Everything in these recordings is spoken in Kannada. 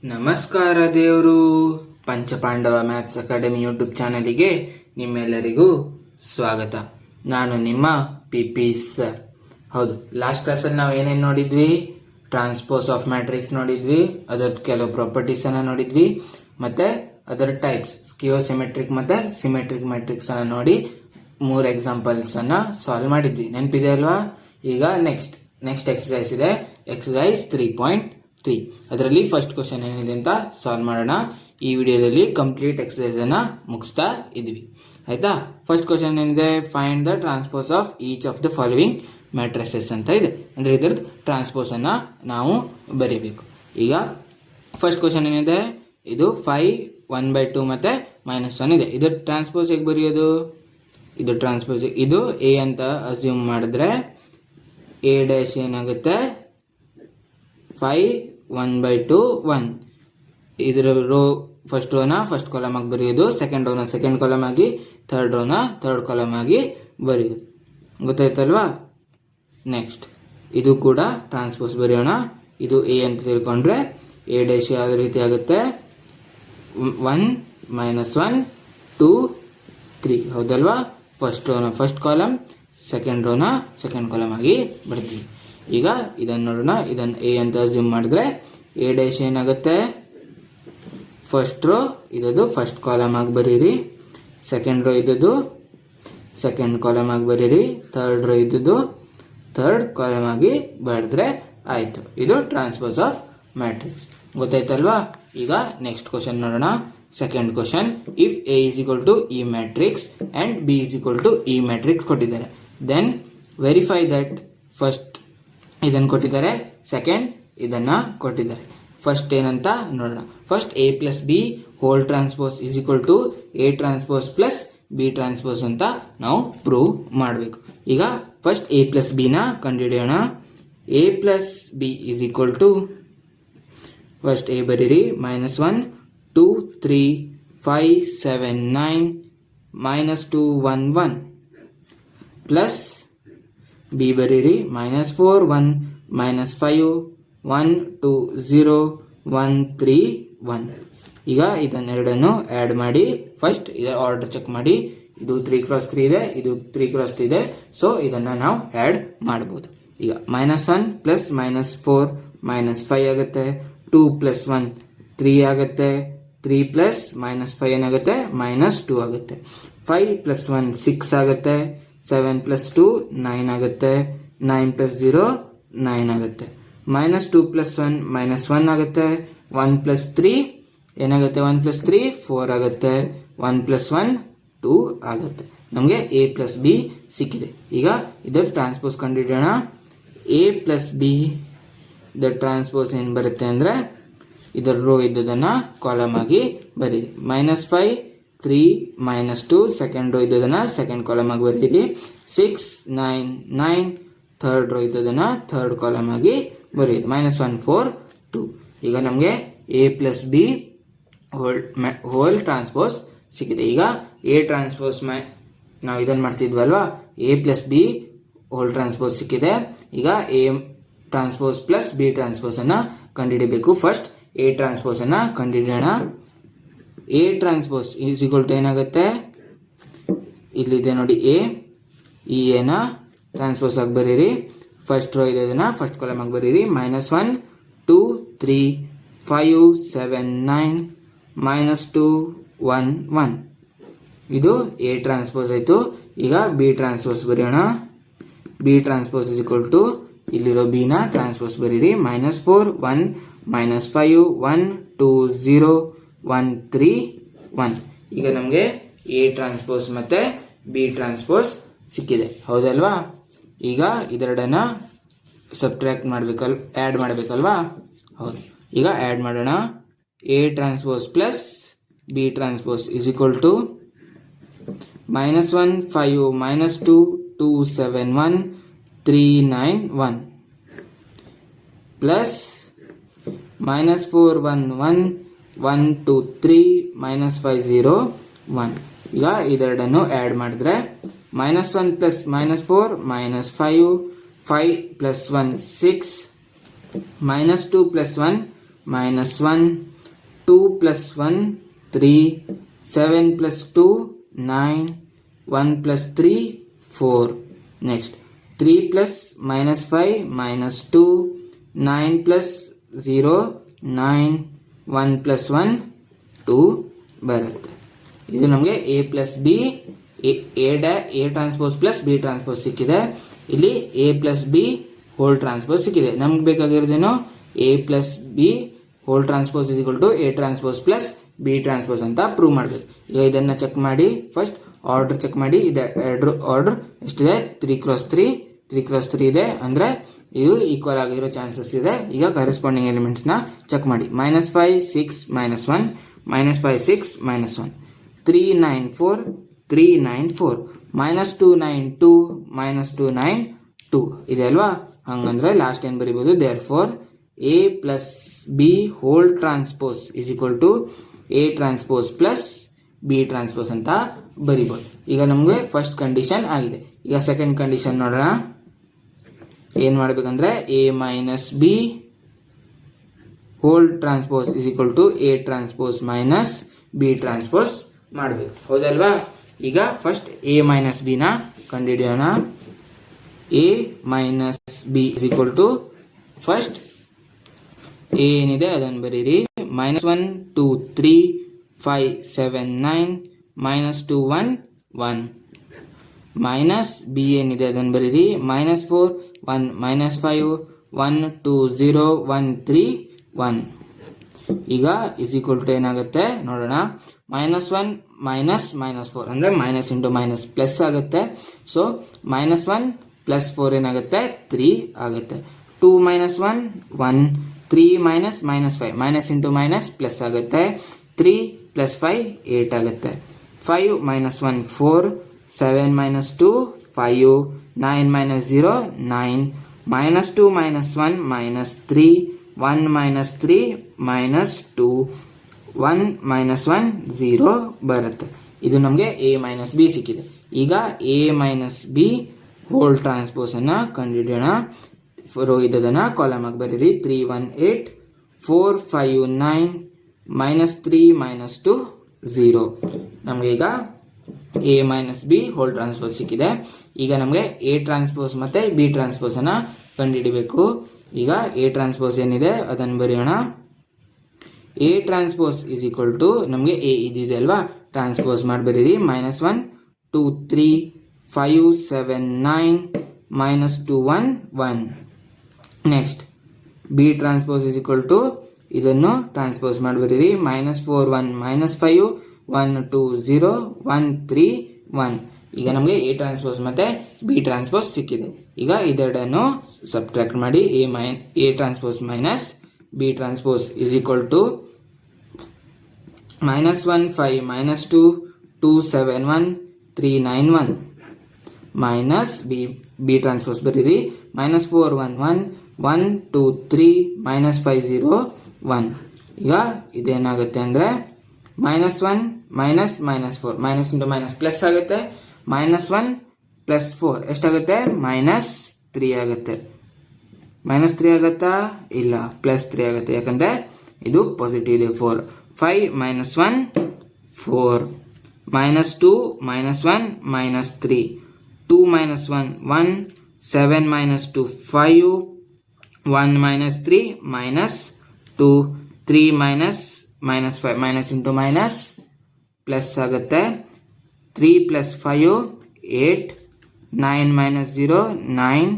ನಮಸ್ಕಾರ ದೇವರು. ಪಂಚಪಾಂಡವ ಮ್ಯಾಥ್ಸ್ ಅಕಾಡೆಮಿ ಯೂಟ್ಯೂಬ್ ಚಾನಲಿಗೆ ನಿಮ್ಮೆಲ್ಲರಿಗೂ ಸ್ವಾಗತ. ನಾನು ನಿಮ್ಮ ಪಿ ಸರ್. ಹೌದು, ಲಾಸ್ಟ್ ಕ್ಲಾಸಲ್ಲಿ ನಾವು ಏನೇನು ನೋಡಿದ್ವಿ? ಟ್ರಾನ್ಸ್ಪೋಸ್ ಆಫ್ ಮ್ಯಾಟ್ರಿಕ್ಸ್ ನೋಡಿದ್ವಿ, ಅದರದ್ದು ಕೆಲವು ಪ್ರಾಪರ್ಟೀಸನ್ನು ನೋಡಿದ್ವಿ, ಮತ್ತು ಅದರ ಟೈಪ್ಸ್ ಸ್ಕಿಯೋಸಿಮೆಟ್ರಿಕ್ ಮತ್ತು ಸಿಮೆಟ್ರಿಕ್ ಮ್ಯಾಟ್ರಿಕ್ಸನ್ನು ನೋಡಿ 3 ಎಕ್ಸಾಂಪಲ್ಸನ್ನು ಸಾಲ್ವ್ ಮಾಡಿದ್ವಿ. ನೆನಪಿದೆ ಅಲ್ವಾ? ಈಗ ನೆಕ್ಸ್ಟ್ ಎಕ್ಸಸೈಸ್ ಇದೆ, ಎಕ್ಸಸೈಸ್ 3.3. ಅದರಲ್ಲಿ ಫಸ್ಟ್ ಕ್ವಶನ್ ಏನಿದೆ ಅಂತ ಸಾಲ್ವ್ ಮಾಡೋಣ. ಈ ವಿಡಿಯೋದಲ್ಲಿ ಕಂಪ್ಲೀಟ್ ಎಕ್ಸಸೈಸ್ ಅನ್ನ ಮುಗಿಸ್ತಾ ಇದ್ವಿ, ಆಯ್ತಾ? ಫಸ್ಟ್ ಕ್ವಶನ್ ಏನಿದೆ? Find the transpose of each of the following matrices ಅಂತ ಇದೆ. ಅಂದರೆ ಇದರದ್ದು ಟ್ರಾನ್ಸ್ಪೋಸ್ ಅನ್ನ ನಾವು ಬರೀಬೇಕು. ಈಗ ಫಸ್ಟ್ ಕ್ವಶನ್ ಏನಿದೆ? ಇದು 5 1/2 ಮತ್ತೆ -1 ಇದೆ. ಇದರ ಟ್ರಾನ್ಸ್ಪೋಸ್ ಹೇಗೆ ಬರೆಯೋದು? ಇದು ಟ್ರಾನ್ಸ್ಪೋಸ್, ಇದು ಎ ಅಂತ ಅಸ್ಯೂಮ್ ಮಾಡಿದ್ರೆ ಎ ಡ್ಯಾಶ್ ಏನಾಗುತ್ತೆ? 5 1/2 1. ಇದರ ರೋ ಫಸ್ಟ್ ರೋನ ಫಸ್ಟ್ ಕಾಲಮ್ ಆಗಿ ಬರೆಯೋದು, ಸೆಕೆಂಡ್ ರೋನ ಸೆಕೆಂಡ್ ಕಾಲಮ್ ಆಗಿ, ಥರ್ಡ್ ರೋನ ಥರ್ಡ್ ಕಾಲಮ್ ಆಗಿ ಬರೆಯೋದು. ಗೊತ್ತಾಯ್ತಲ್ವಾ? ನೆಕ್ಸ್ಟ್ ಇದು ಕೂಡ ಟ್ರಾನ್ಸ್ಪೋಸ್ ಬರೆಯೋಣ. ಇದು ಎ ಅಂತ ತಿಳ್ಕೊಂಡ್ರೆ ಎ ಡ್ಯಾಶ್ ಯಾವ ರೀತಿ ಆಗುತ್ತೆ? 1 -1 2 3. ಹೌದಲ್ವಾ? ಫಸ್ಟ್ ರೋನ ಫಸ್ಟ್ ಕಾಲಮ್, ಸೆಕೆಂಡ್ ರೋನ ಸೆಕೆಂಡ್ ಕಾಲಮ್ ಆಗಿ ಬರ್ತೀವಿ. ಈಗ ಇದನ್ನು ನೋಡೋಣ. ಇದನ್ನು ಎ ಅಂತ ಅಸ್ಯೂಮ್ ಮಾಡಿದ್ರೆ ಎ ಡ್ಯಾಶ್ ಏನಾಗುತ್ತೆ? ಫಸ್ಟ್ ರೋ ಇದದು ಫಸ್ಟ್ ಕಾಲಮ್ ಆಗಿ ಬರೀರಿ, ಸೆಕೆಂಡ್ ರೋ ಇದದು ಸೆಕೆಂಡ್ ಕಾಲಮ್ ಆಗಿ ಬರೀರಿ, ಥರ್ಡ್ ರೋ ಇದದು ಥರ್ಡ್ ಕಾಲಮ್ ಆಗಿ ಬರೆದ್ರೆ ಆಯಿತು. ಇದು ಟ್ರಾನ್ಸ್ಪೋಸ್ ಆಫ್ ಮ್ಯಾಟ್ರಿಕ್ಸ್. ಗೊತ್ತಾಯ್ತಲ್ವಾ? ಈಗ ನೆಕ್ಸ್ಟ್ ಕ್ವಶನ್ ನೋಡೋಣ. Second question, if A is equal to E matrix and B is equal to E matrix ಕೊಟ್ಟಿದ್ದಾರೆ, ದೆನ್ ವೆರಿಫೈ ದಟ್. ಫಸ್ಟ್ ಇದನ್ನು ಕೊಟ್ಟಿದ್ದಾರೆ, ಸೆಕೆಂಡ್ ಇದನ್ನು ಕೊಟ್ಟಿದ್ದಾರೆ. ಫಸ್ಟ್ ಏನಂತ ನೋಡೋಣ. First A plus B whole transpose is equal to A transpose plus B transpose ಅಂತ ನಾವು ಪ್ರೂವ್ ಮಾಡಬೇಕು. ಈಗ ಫಸ್ಟ್ ಎ ಪ್ಲಸ್ ಬಿನ ಕಂಡುಹಿಡಿಯೋಣ. A plus B is equal to, first A ಬರೀರಿ, -1 2 3 5 7 9 -2 1 1 ಪ್ಲಸ್ ಬಿ ಬರೀರಿ, -4 1 -5 1 2 0 1 3 1. ಈಗ ಇದನ್ನೆರಡನ್ನು ಆ್ಯಡ್ ಮಾಡಿ ಫಸ್ಟ್ ಇದರ ಆರ್ಡರ್ ಚೆಕ್ ಮಾಡಿ. ಇದು 3x3 ಇದೆ, ಇದು 3x3 ಇದೆ, ಸೊ ಇದನ್ನು ನಾವು ಆ್ಯಡ್ ಮಾಡ್ಬೋದು. ಈಗ -1 ಪ್ಲಸ್ -4 -5 ಆಗುತ್ತೆ, 2 + 1 3 ಆಗುತ್ತೆ, 3 ಪ್ಲಸ್ -5 ಏನಾಗುತ್ತೆ? -2 ಆಗುತ್ತೆ, 5 + 1 6 ಆಗುತ್ತೆ, 7 + 2 9 ಆಗುತ್ತೆ, 9 + 0 9 ಆಗುತ್ತೆ, -2 + 1 -1 ಆಗುತ್ತೆ, 1 + 3 ಏನಾಗುತ್ತೆ? 1 + 3 4 ಆಗುತ್ತೆ, 1 + 1 2 ಆಗುತ್ತೆ. ನಮಗೆ ಎ ಪ್ಲಸ್ ಬಿ ಸಿಕ್ಕಿದೆ. ಈಗ ಇದರ ಟ್ರಾನ್ಸ್ಪೋಸ್ ಕಂಡುಹಿಡಿಯೋಣ. A plus B the transpose ಏನು ಬರುತ್ತೆ ಅಂದರೆ, ಇದರ ರೋ ಇದ್ದದನ್ನು ಕಾಲಮ್ ಆಗಿ ಬರೀರಿ. -5 3 -2 ಸೆಕೆಂಡ್ ರೋ ಇದ್ದದನ್ನು ಸೆಕೆಂಡ್ ಕಾಲಮ್ ಆಗಿ ಬರೀರಿ, 6 9 9 ಥರ್ಡ್ ರೋ ಇದ್ದದನ್ನು ಥರ್ಡ್ ಕಾಲಮ್ ಆಗಿ ಬರೆಯೋದು, -1 4 2. ಈಗ ನಮಗೆ A plus B whole transpose ಸಿಕ್ಕಿದೆ. ಈಗ ಎ ಟ್ರಾನ್ಸ್ಪೋಸ್ ನಾವು ಇದನ್ನು ಮಾಡ್ತಿದ್ವಲ್ವಾ, A plus B whole transpose ಸಿಕ್ಕಿದೆ. ಈಗ ಎ ಟ್ರಾನ್ಸ್ಪೋಸ್ ಪ್ಲಸ್ ಬಿ ಟ್ರಾನ್ಸ್ಪೋಸನ್ನು ಕಂಡುಹಿಡಿಬೇಕು. ಫಸ್ಟ್ ಎ ಟ್ರಾನ್ಸ್ಪೋಸನ್ನು ಕಂಡುಹಿಡಿಯೋಣ. A transpose is equal to ಏನಾಗುತ್ತೆ? ಇಲ್ಲಿದೆ ನೋಡಿ ಎ, ಈ ಎನ ಟ್ರಾನ್ಸ್ಪೋಸ್ ಆಗಿ ಬರೀರಿ, ಫಸ್ಟ್ ರೋ ಇದೆ ಅದನ್ನು ಫಸ್ಟ್ ಕಾಲಮ್ ಆಗಿ ಬರೀರಿ, -1 2 3 5 7 9 -2 1 1. ಇದು ಎ ಟ್ರಾನ್ಸ್ಪೋಸ್ ಆಯಿತು. ಈಗ ಬಿ ಟ್ರಾನ್ಸ್ಪೋಸ್ ಬರೆಯೋಣ. B transpose is equal to ಇಲ್ಲಿರೋ ಬಿನ ಟ್ರಾನ್ಸ್ಪೋಸ್ ಬರೀರಿ, -4 1 -5 1 2 0 1 3 1. ಈಗ ನಮಗೆ ಎ ಟ್ರಾನ್ಸ್ಪೋಸ್ ಮತ್ತು ಬಿ ಟ್ರಾನ್ಸ್ಪೋಸ್ ಸಿಕ್ಕಿದೆ. ಹೌದಲ್ವಾ? ಈಗ ಇದೆರಡನ್ನು ಸಬ್ಟ್ರ್ಯಾಕ್ಟ್ ಮಾಡಬೇಕಲ್ವ, ಆ್ಯಡ್ ಮಾಡಬೇಕಲ್ವಾ? ಹೌದು. ಈಗ ಆ್ಯಡ್ ಮಾಡೋಣ. A transpose plus B transpose is equal to -1 5 -2 2 7 1 3 9 1 plus -4 1 1 1 2 3 -5 0 1. ಈಗ ಇದೆರಡನ್ನು ಆ್ಯಡ್ ಮಾಡಿದ್ರೆ -1 ಪ್ಲಸ್ -4 -5 5 + 1 6 -2 + 1 -1, 2 + 1 3, 7 + 2 9, 1 + 3 4. Next 3 + -5 -2, 9 + 0 9, 1 + 1 2 ಬರುತ್ತೆ. ಇದು ನಮಗೆ a + b a transpose + b transpose ಸಿಕ್ಕಿದೆ. ಇಲ್ಲಿ a + b ಹೋಲ್ ಟ್ರಾನ್ಸ್ಪೋಸ್ ಸಿಕ್ಕಿದೆ. ನಮ್ಗೆ ಬೇಕಾಗಿರೋದೇನು a + b whole transpose = a transpose + b transpose ಅಂತ ಪ್ರೂವ್ ಮಾಡಬೇಕು. ಈಗ ಇದನ್ನ ಚೆಕ್ ಮಾಡಿ, ಫಸ್ಟ್ ಆರ್ಡರ್ ಚೆಕ್ ಮಾಡಿ. ಇದೆ ಆರ್ಡರ್ ಎಷ್ಟಿದೆ? 3 × 3 3 × 3 ಇದೆ, ಅಂದ್ರೆ ಇದು ಈಕ್ವಲ್ ಆಗಿರೋ ಚಾನ್ಸಸ್ ಇದೆ. ಈಗ ಕರೆಸ್ಪಾಂಡಿಂಗ್ ಎಲಿಮೆಂಟ್ಸ್ ನ ಚೆಕ್ ಮಾಡಿ. -5 6 -1, -5 6 -1, 3 9 4 3 9 4, -2 9 2 -2 9 2 ಇದೆ ಅಲ್ವಾ? ಹಂಗಂದ್ರೆ ಲಾಸ್ಟ್ ಏನ್ ಬರೀಬಹುದು? therefore a + b whole transpose = a transpose + b transpose ಅಂತ ಬರೀಬಹುದು. ಈಗ ನಮಗೆ ಫಸ್ಟ್ ಕಂಡೀಷನ್ ಆಗಿದೆ. ಈಗ ಸೆಕೆಂಡ್ ಕಂಡೀಷನ್ ನೋಡೋಣ. ಏನ್ ಮಾಡ್ಬೇಕಂದ್ರೆ a - b whole transpose = a transpose - b transpose ಮಾಡಬೇಕು. ಹೌದಲ್ವಾ? ಈಗ ಫಸ್ಟ್ a - b ನ ಕಂಡುಹಿಡಿಯೋಣ. a - b ಫಸ್ಟ್ a ಏನಿದೆ ಅದನ್ನು ಬರೀರಿ. -1 2 3 5 7 9, -2 1 1. b ಏನಿದೆ ಅದನ್ನು ಬರೀರಿ. -4 1 -5 1 2 0 1 3 1. ಈಗ ಏನಾಗುತ್ತೆ ನೋಡೋಣ. -1 -4 ಅಂದ್ರೆ -× ಪ್ಲಸ್ ಆಗುತ್ತೆ. ಸೊ -1 + 4 ಏನಾಗುತ್ತೆ? 3 ಆಗುತ್ತೆ. 2 - 1 1, 3 - -5 - ಪ್ಲಸ್ ಆಗುತ್ತೆ. 3 + 5 8 ಆಗುತ್ತೆ. 5 - 1 4, 7 - 2 5, 9 - 0 9, -2 - 1 -3, 1 - 3 -2, 1 - 1 0 ಬರುತ್ತೆ. ಇದು ನಮಗೆ a - b ಸಿಕ್ಕಿದೆ. ಈಗ a - b ಹೋಲ್ ಟ್ರಾನ್ಸ್ಪೋಸ್ ಅನ್ನ ಕಂಡುಹಿಡಿಯೋಣ. ಇದನ್ನ ಕಾಲಮ್ ಆಗಿ ಬರೀರಿ. 3 1 8, 4 5 9, -3 -2 0. ನಮ್ಗೆ ಈಗ a - b ಹೋಲ್ ಟ್ರಾನ್ಸ್ಪೋಸ್ ಸಿಕ್ಕಿದೆ. ಈಗ ನಮಗೆ a ಟ್ರಾನ್ಸ್ಪೋಸ್ ಮತ್ತೆ b ಟ್ರಾನ್ಸ್ಪೋಸ್ ಅನ್ನ ಕಂಡುಹಿಡಿಬೇಕು. ಈಗ a ಟ್ರಾನ್ಸ್ಪೋಸ್ ಏನಿದೆ ಅದನ್ನು ಬರೆಯೋಣ. a ಟ್ರಾನ್ಸ್ಪೋಸ್ = ನಮಗೆ a ಇದಿದೆ ಅಲ್ವಾ? ಟ್ರಾನ್ಸ್ಪೋಸ್ ಮಾಡಿ ಬರೀರಿ. -1 2 3 5 7 9, -2 1 1. ನೆಕ್ಸ್ಟ್ b ಟ್ರಾನ್ಸ್ಪೋಸ್ = ಇದನ್ನು ಟ್ರಾನ್ಸ್ಪೋಸ್ ಮಾಡಿ ಬರೀರಿ. -4 1 -5 1 2 0 1 3 1. ಈಗ ನಮಗೆ a ಟ್ರಾನ್ಸ್ಪೋಸ್ ಮತ್ತೆ b ಟ್ರಾನ್ಸ್ಪೋಸ್ ಸಿಕ್ಕಿದೆ. ಈಗ ಇದೆರಡನ್ನು ಸಬ್ಟ್ರಾಕ್ಟ್ ಮಾಡಿ. a transpose - b transpose = -1 5 -2 2 7 1 3 9 1, minus b transpose ಬರೀರಿ. -4 1 1 1 2 3 -5 0 1. ಈಗ ಇದೇನಾಗುತ್ತೆ ಅಂದ್ರೆ -1 -4 -× ಪ್ಲಸ್ ಆಗುತ್ತೆ. -1 + 4 ಎಷ್ಟಾಗುತ್ತೆ? -3 ಆಗುತ್ತೆ. -3 ಆಗುತ್ತಾ? ಇಲ್ಲ, +3 ಆಗುತ್ತೆ. ಯಾಕಂದ್ರೆ ಇದು ಪಾಸಿಟಿವ್ ಇದೆ. 4 5 - 1 4, -2 -1 -3, 2 - 1 1, 7 - 2 5, 1 - 3 -2, 3 -5 - ಪ್ಲಸ್ ಆಗುತ್ತೆ. 3 + 5 8, 9 - 0 9,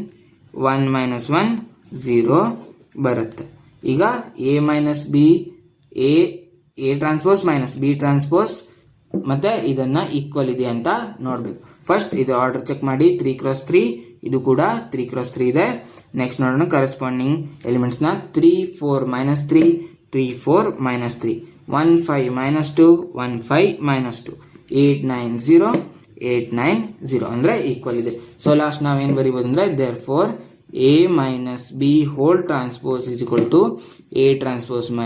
1 - 1 0 ಬರುತ್ತೆ. ಈಗ a - b a transpose - b transpose ಮತ್ತೆ ಇದನ್ನ ಈಕ್ವಲ್ ಇದೆ ಅಂತ ನೋಡ್ಬೇಕು. ಫಸ್ಟ್ ಇದು ಆರ್ಡರ್ ಚೆಕ್ ಮಾಡಿ. 3 × 3 ಇದು ಕೂಡ 3 × 3 ಇದೆ. ನೆಕ್ಸ್ಟ್ ನೋಡೋಣ ಕರೆಸ್ಪಾಂಡಿಂಗ್ ಎಲಿಮೆಂಟ್ಸ್ ನ. 3 4 -3 3 4 -3, 1 5 -2 1 5 -2, 8 9 0 8 9 0 ಅಂದ್ರೆ ಈಕ್ವಲ್ ಇದೆ. ಸೊ ಲಾಸ್ಟ್ ನಾವೇನ್ ಬರೀಬಹುದು ಅಂದ್ರೆ therefore a - b whole transpose = a transpose -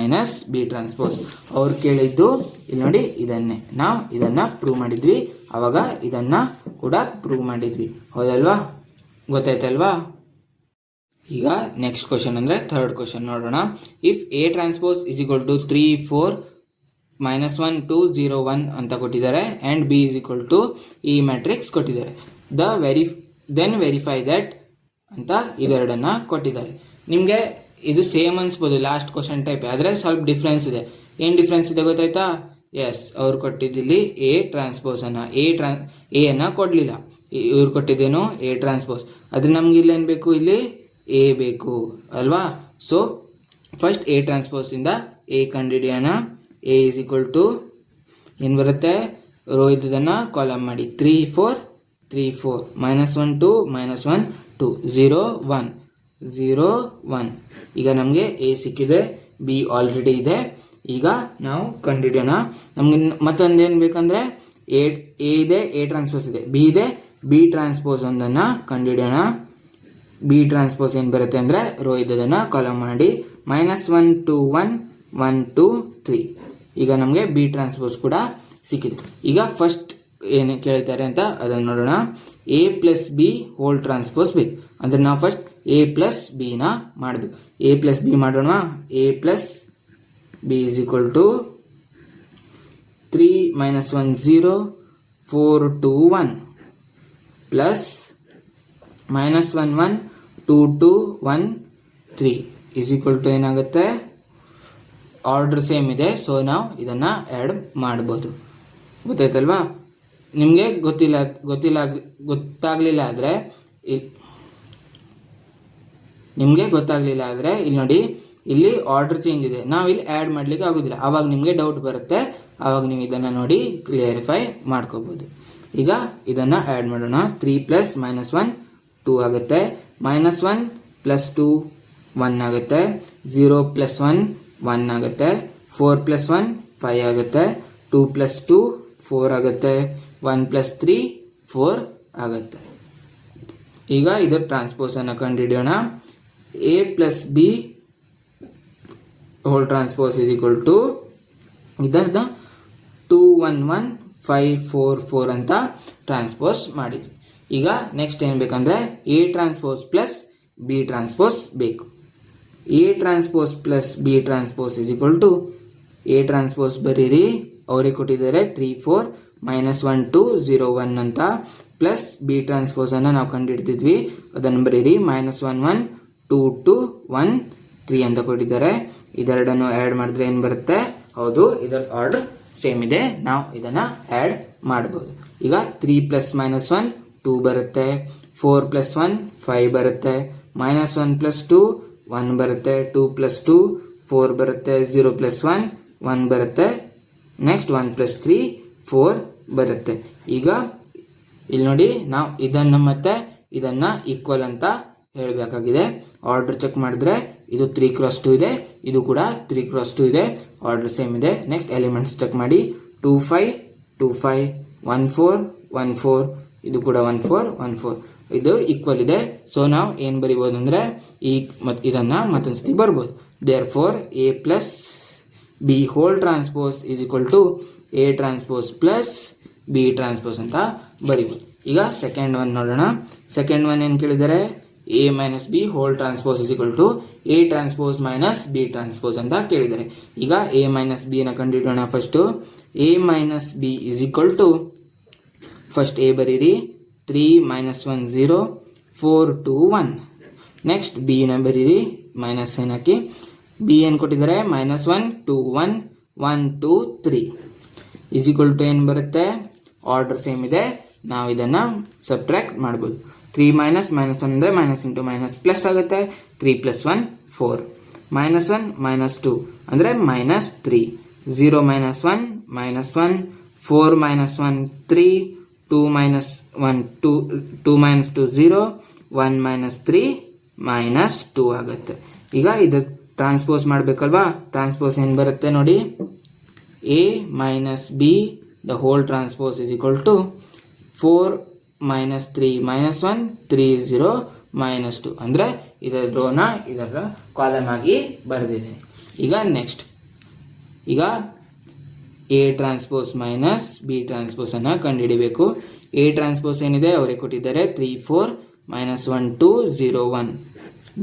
b transpose. ಅವ್ರು ಕೇಳಿದ್ದು ಇಲ್ಲಿ ನೋಡಿ ಇದನ್ನೇ. ನಾವು ಇದನ್ನ ಪ್ರೂವ್ ಮಾಡಿದ್ವಿ. ಅವಾಗ ಇದನ್ನ ಕೂಡ ಪ್ರೂವ್ ಮಾಡಿದ್ವಿ. ಹೌದಲ್ವಾ? ಗೊತ್ತಾಯ್ತಲ್ವಾ? ಈಗ ನೆಕ್ಸ್ಟ್ ಕ್ವಶನ್ ಅಂದರೆ ಥರ್ಡ್ ಕ್ವಶನ್ ನೋಡೋಣ. If A transpose is equal to 3 4 -1 2 0 1 ಅಂತ ಕೊಟ್ಟಿದ್ದಾರೆ and B is equal to ಈ ಮ್ಯಾಟ್ರಿಕ್ಸ್ ಕೊಟ್ಟಿದ್ದಾರೆ. ದೆನ್ ವೆರಿಫೈ ದಟ್ ಅಂತ ಇದೆರಡನ್ನು ಕೊಟ್ಟಿದ್ದಾರೆ. ನಿಮಗೆ ಇದು ಸೇಮ್ ಅನ್ಸ್ಬೋದು ಲಾಸ್ಟ್ ಕ್ವಶನ್ ಟೈಪ್, ಆದರೆ ಸ್ವಲ್ಪ ಡಿಫ್ರೆನ್ಸ್ ಇದೆ. ಏನು ಡಿಫ್ರೆನ್ಸ್ ಇದೆ ಗೊತ್ತಾಯ್ತಾ? ಎಸ್, ಅವ್ರು ಕೊಟ್ಟಿದ್ದಿಲ್ಲಿ ಎ ಟ್ರಾನ್ಸ್ಪೋಸನ್ನು ಎ ಅನ್ನು ಕೊಡಲಿಲ್ಲ, ಇವ್ರು ಕೊಟ್ಟಿದ್ದೇನು ಎ ಟ್ರಾನ್ಸ್ಪೋಸ್. ಅದು ನಮ್ಗೆ ಇಲ್ಲಿ ಏನು ಬೇಕು, ಇಲ್ಲಿ ಎ ಬೇಕು ಅಲ್ವಾ? ಸೊ ಫಸ್ಟ್ ಎ ಟ್ರಾನ್ಸ್ಪೋಸಿಂದ ಎ ಕಂಡುಹಿಡಿಯೋಣ. ಎ ಈಸ್ ಈಕ್ವಲ್ ಟು ಏನು ಬರುತ್ತೆ, ರೋ ಇದ್ದದನ್ನು ಕಾಲಮ್ ಮಾಡಿ 3 4 3 4 -1 2 -1 2 0 1 0 1. ಈಗ ನಮಗೆ ಎ ಸಿಕ್ಕಿದೆ, ಬಿ ಆಲ್ರೆಡಿ ಇದೆ. ಈಗ ನಾವು ಕಂಡುಹಿಡಿಯೋಣ. ನಮಗೆ ಮತ್ತೊಂದೇನು ಬೇಕಂದರೆ ಎ ಇದೆ, ಎ ಟ್ರಾನ್ಸ್ಪೋಸ್ ಇದೆ, ಬಿ ಇದೆ, ಬಿ ಟ್ರಾನ್ಸ್ಪೋಸ್ ಒಂದನ್ನು ಕಂಡುಹಿಡಿಯೋಣ. ಬಿ ಟ್ರಾನ್ಸ್ಪೋಸ್ ಏನು ಬರುತ್ತೆ ಅಂದರೆ ರೋ ಇದ್ದದನ್ನು ಕಾಲಮ್ ಮಾಡಿ -1 2 1 1 2 3. ಈಗ ನಮಗೆ ಬಿ ಟ್ರಾನ್ಸ್ಪೋಸ್ ಕೂಡ ಸಿಕ್ಕಿದೆ. ಈಗ ಫಸ್ಟ್ ಏನು ಕೇಳ್ತಾರೆ ಅಂತ ಅದನ್ನು ನೋಡೋಣ. A plus B whole transpose ಬೇಕು ಅಂದರೆ ನಾವು ಫಸ್ಟ್ ಎ ಪ್ಲಸ್ ಬಿನ ಮಾಡಬೇಕು. ಎ ಪ್ಲಸ್ ಬಿ ಮಾಡೋಣ. A plus B is equal to 3 -1 0 4 2 1 plus -1 1 2 2 1 3 is equal to ಏನಾಗುತ್ತೆ, ಆರ್ಡರ್ ಸೇಮ್ ಇದೆ. ಸೊ ನಾವು ಇದನ್ನು ಆ್ಯಡ್ ಮಾಡ್ಬೋದು. ಗೊತ್ತಾಯ್ತಲ್ವಾ? ನಿಮಗೆ ಗೊತ್ತಾಗಲಿಲ್ಲ ಆದರೆ ಇಲ್ಲಿ ನೋಡಿ, ಇಲ್ಲಿ ಆರ್ಡರ್ ಚೇಂಜ್ ಇದೆ, ನಾವು ಇಲ್ಲಿ ಆ್ಯಡ್ ಮಾಡಲಿಕ್ಕೆ ಆಗೋದಿಲ್ಲ. ಆವಾಗ ನಿಮಗೆ ಡೌಟ್ ಬರುತ್ತೆ, ಆವಾಗ ನೀವು ಇದನ್ನು ನೋಡಿ ಕ್ಲಿಯರಿಫೈ ಮಾಡ್ಕೋಬೋದು. ಈಗ ಇದನ್ನು ಆ್ಯಡ್ ಮಾಡೋಣ. 3 ಪ್ಲಸ್ -1 2 ಆಗುತ್ತೆ, -1 ಪ್ಲಸ್ 2 1 ಆಗುತ್ತೆ, 0 ಪ್ಲಸ್ 1 1 ಆಗುತ್ತೆ, 4 ಪ್ಲಸ್ 1 5 ಆಗುತ್ತೆ, 2 ಪ್ಲಸ್ 2 4 ಆಗುತ್ತೆ, 1 ಪ್ಲಸ್ 3 4 ಆಗುತ್ತೆ. ಈಗ ಇದರ ಟ್ರಾನ್ಸ್ಪೋಸನ್ನು ಕಂಡುಹಿಡಿಯೋಣ. A plus B whole transpose is equal to ಇದರದ 2 1 1 5 4 4 ಅಂತ ಟ್ರಾನ್ಸ್ಪೋಸ್ ಮಾಡಿದ್ವಿ. ಈಗ ನೆಕ್ಸ್ಟ್ ಏನು ಬೇಕಂದರೆ A transpose plus B transpose ಬೇಕು. A transpose plus B transpose is equal to A transpose ಬರೀರಿ, ಅವರಿಗೆ ಕೊಟ್ಟಿದ್ದಾರೆ 3 4 -1 2 0 1 ಅಂತ, ಪ್ಲಸ್ ಬಿ ಟ್ರಾನ್ಸ್ಪೋಸನ್ನು ನಾವು ಕಂಡುಹಿಡ್ತಿದ್ವಿ, ಅದನ್ನು ಬರೀರಿ -1 1 2 2 1 3 ಅಂತ ಕೊಟ್ಟಿದ್ದಾರೆ. ಇದೆರಡನ್ನು ಆ್ಯಡ್ ಮಾಡಿದ್ರೆ ಏನು ಬರುತ್ತೆ, ಹೌದು ಇದರ ಆರ್ಡರ್ ಸೇಮ್ ಇದೆ, ನಾವು ಇದನ್ನು ಆ್ಯಡ್ ಮಾಡ್ಬೋದು. ಈಗ 3 ಪ್ಲಸ್ -1 2 ಬರುತ್ತೆ, 4 ಪ್ಲಸ್ 1 5 ಬರುತ್ತೆ, -1 ಪ್ಲಸ್ 2 1 ಬರುತ್ತೆ, 2 ಪ್ಲಸ್ 2 4 ಬರುತ್ತೆ, 0 ಪ್ಲಸ್ 1 1 ಬರುತ್ತೆ, ನೆಕ್ಸ್ಟ್ 1 ಪ್ಲಸ್ 3 4 ಬರುತ್ತೆ. ಈಗ ಇಲ್ಲಿ ನೋಡಿ, ನಾವು ಇದನ್ನು ಮತ್ತೆ ಇದನ್ನು ಈಕ್ವಲ್ ಅಂತ ಹೇಳಬೇಕಾಗಿದೆ. ಆರ್ಡರ್ ಚೆಕ್ ಮಾಡಿದ್ರೆ ಇದು 3 x 2 ಇದೆ, ಇದು ಕೂಡ 3 x 2 ಇದೆ, ಆರ್ಡರ್ ಸೇಮ್ ಇದೆ. ನೆಕ್ಸ್ಟ್ ಎಲಿಮೆಂಟ್ಸ್ ಚೆಕ್ ಮಾಡಿ, 2 5 2 5 1 4 1 4, ಇದು ಕೂಡ 1 4 1 4, ಇದು ಈಕ್ವಲ್ ಇದೆ. ಸೊ ನಾವು ಏನು ಬರಿಬೋದು ಅಂದರೆ ಇದನ್ನು ಮತ್ತೊಂದು ಸತಿ ಬರ್ಬೋದು. Therefore A plus B whole transpose is equal to A transpose plus B transpose ಅಂತ ಬರಿಬೋದು. ಈಗ ಸೆಕೆಂಡ್ ಒನ್ ನೋಡೋಣ. ಸೆಕೆಂಡ್ ಒನ್ ಏನು ಕೇಳಿದರೆ A minus B whole transpose is equal to A transpose minus B transpose ಅಂತ ಕೇಳಿದ್ದಾರೆ. ಈಗ ಎ ಮೈನಸ್ ಬಿ ನ ಕಂಡುಹಿಡೋಣ. First A minus B is equal to, first A ಬರೀರಿ, 3 -1 0 4 2 1. ನೆಕ್ಸ್ಟ್ ಬಿ ನ ಬರೀರಿ, ಮೈನಸ್ ಸೈನ್ ಹಾಕಿ, ಬಿ ಏನು ಕೊಟ್ಟಿದ್ದಾರೆ -1 2 1 1 2 3 ಇಸ್ ಈಕ್ವಲ್ ಟು ಏನು ಬರುತ್ತೆ, ಆರ್ಡರ್ ಸೇಮ್ ಇದೆ, ನಾವು ಇದನ್ನು ಸಬ್ಟ್ರಾಕ್ಟ್ ಮಾಡ್ಬೋದು. 3 -1 ಅಂದರೆ ಮೈನಸ್ ಇಂಟು ಮೈನಸ್ ಪ್ಲಸ್ ಆಗುತ್ತೆ, 3 + 1 4, -1 -2 ಅಂದರೆ -3, 0 -1 -1, 4 -1 3, 2 -1 2 -2 0, 1 -3 -2 ಆಗುತ್ತೆ. ಈಗ ಇದು ಟ್ರಾನ್ಸ್ಪೋಸ್ ಮಾಡಬೇಕಲ್ವಾ, ಟ್ರಾನ್ಸ್ಪೋಸ್ ಏನು ಬರುತ್ತೆ ನೋಡಿ, A minus B the whole transpose is equal to 4 -3 -1 3 0 -2 ಅಂದರೆ ಇದರ ರೋನ ಇದರ ಕಾಲಮ್ ಆಗಿ ಬರೆದಿದೆ. ಈಗ ನೆಕ್ಸ್ಟ್, ಈಗ A transpose minus B transpose ಅನ್ನು ಕಂಡುಹಿಡಿಬೇಕು. ಎ ಟ್ರಾನ್ಸ್ಪೋಸ್ ಏನಿದೆ ಅವರೇ ಕೊಟ್ಟಿದ್ದಾರೆ 3 4 -1 2 0 1.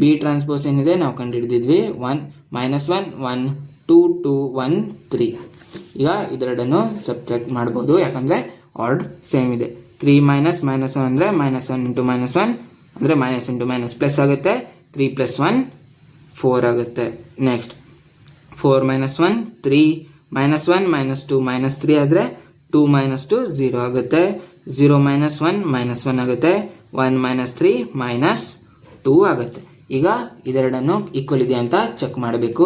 ಬಿ ಟ್ರಾನ್ಸ್ಪೋಸ್ ಏನಿದೆ ನಾವು ಕಂಡುಹಿಡಿದಿದ್ವಿ 1 -1 1 2 2 1 3. ಈಗ ಇದೆರಡನ್ನು ಸಬ್ಟ್ರಾಕ್ಟ್ ಮಾಡ್ಬೋದು ಯಾಕಂದರೆ ಆರ್ಡರ್ ಸೇಮ್ ಇದೆ. 3 - -1 ಅಂದರೆ -1 × -1 ಅಂದರೆ ಮೈನಸ್ ಇಂಟು ಮೈನಸ್ ಪ್ಲಸ್ ಆಗುತ್ತೆ. 3 + 1 4 ಆಗುತ್ತೆ. ನೆಕ್ಸ್ಟ್ 4 - 1 3 -1 -2 -3 ಆದರೆ 2 - 2 0 ಆಗುತ್ತೆ. 0 - 1 -1 ಆಗುತ್ತೆ. 1 - 3 -2 ಆಗುತ್ತೆ. ಈಗ ಇದೆರಡನ್ನು ಈಕ್ವಲ್ ಇದೆ ಅಂತ ಚೆಕ್ ಮಾಡಬೇಕು.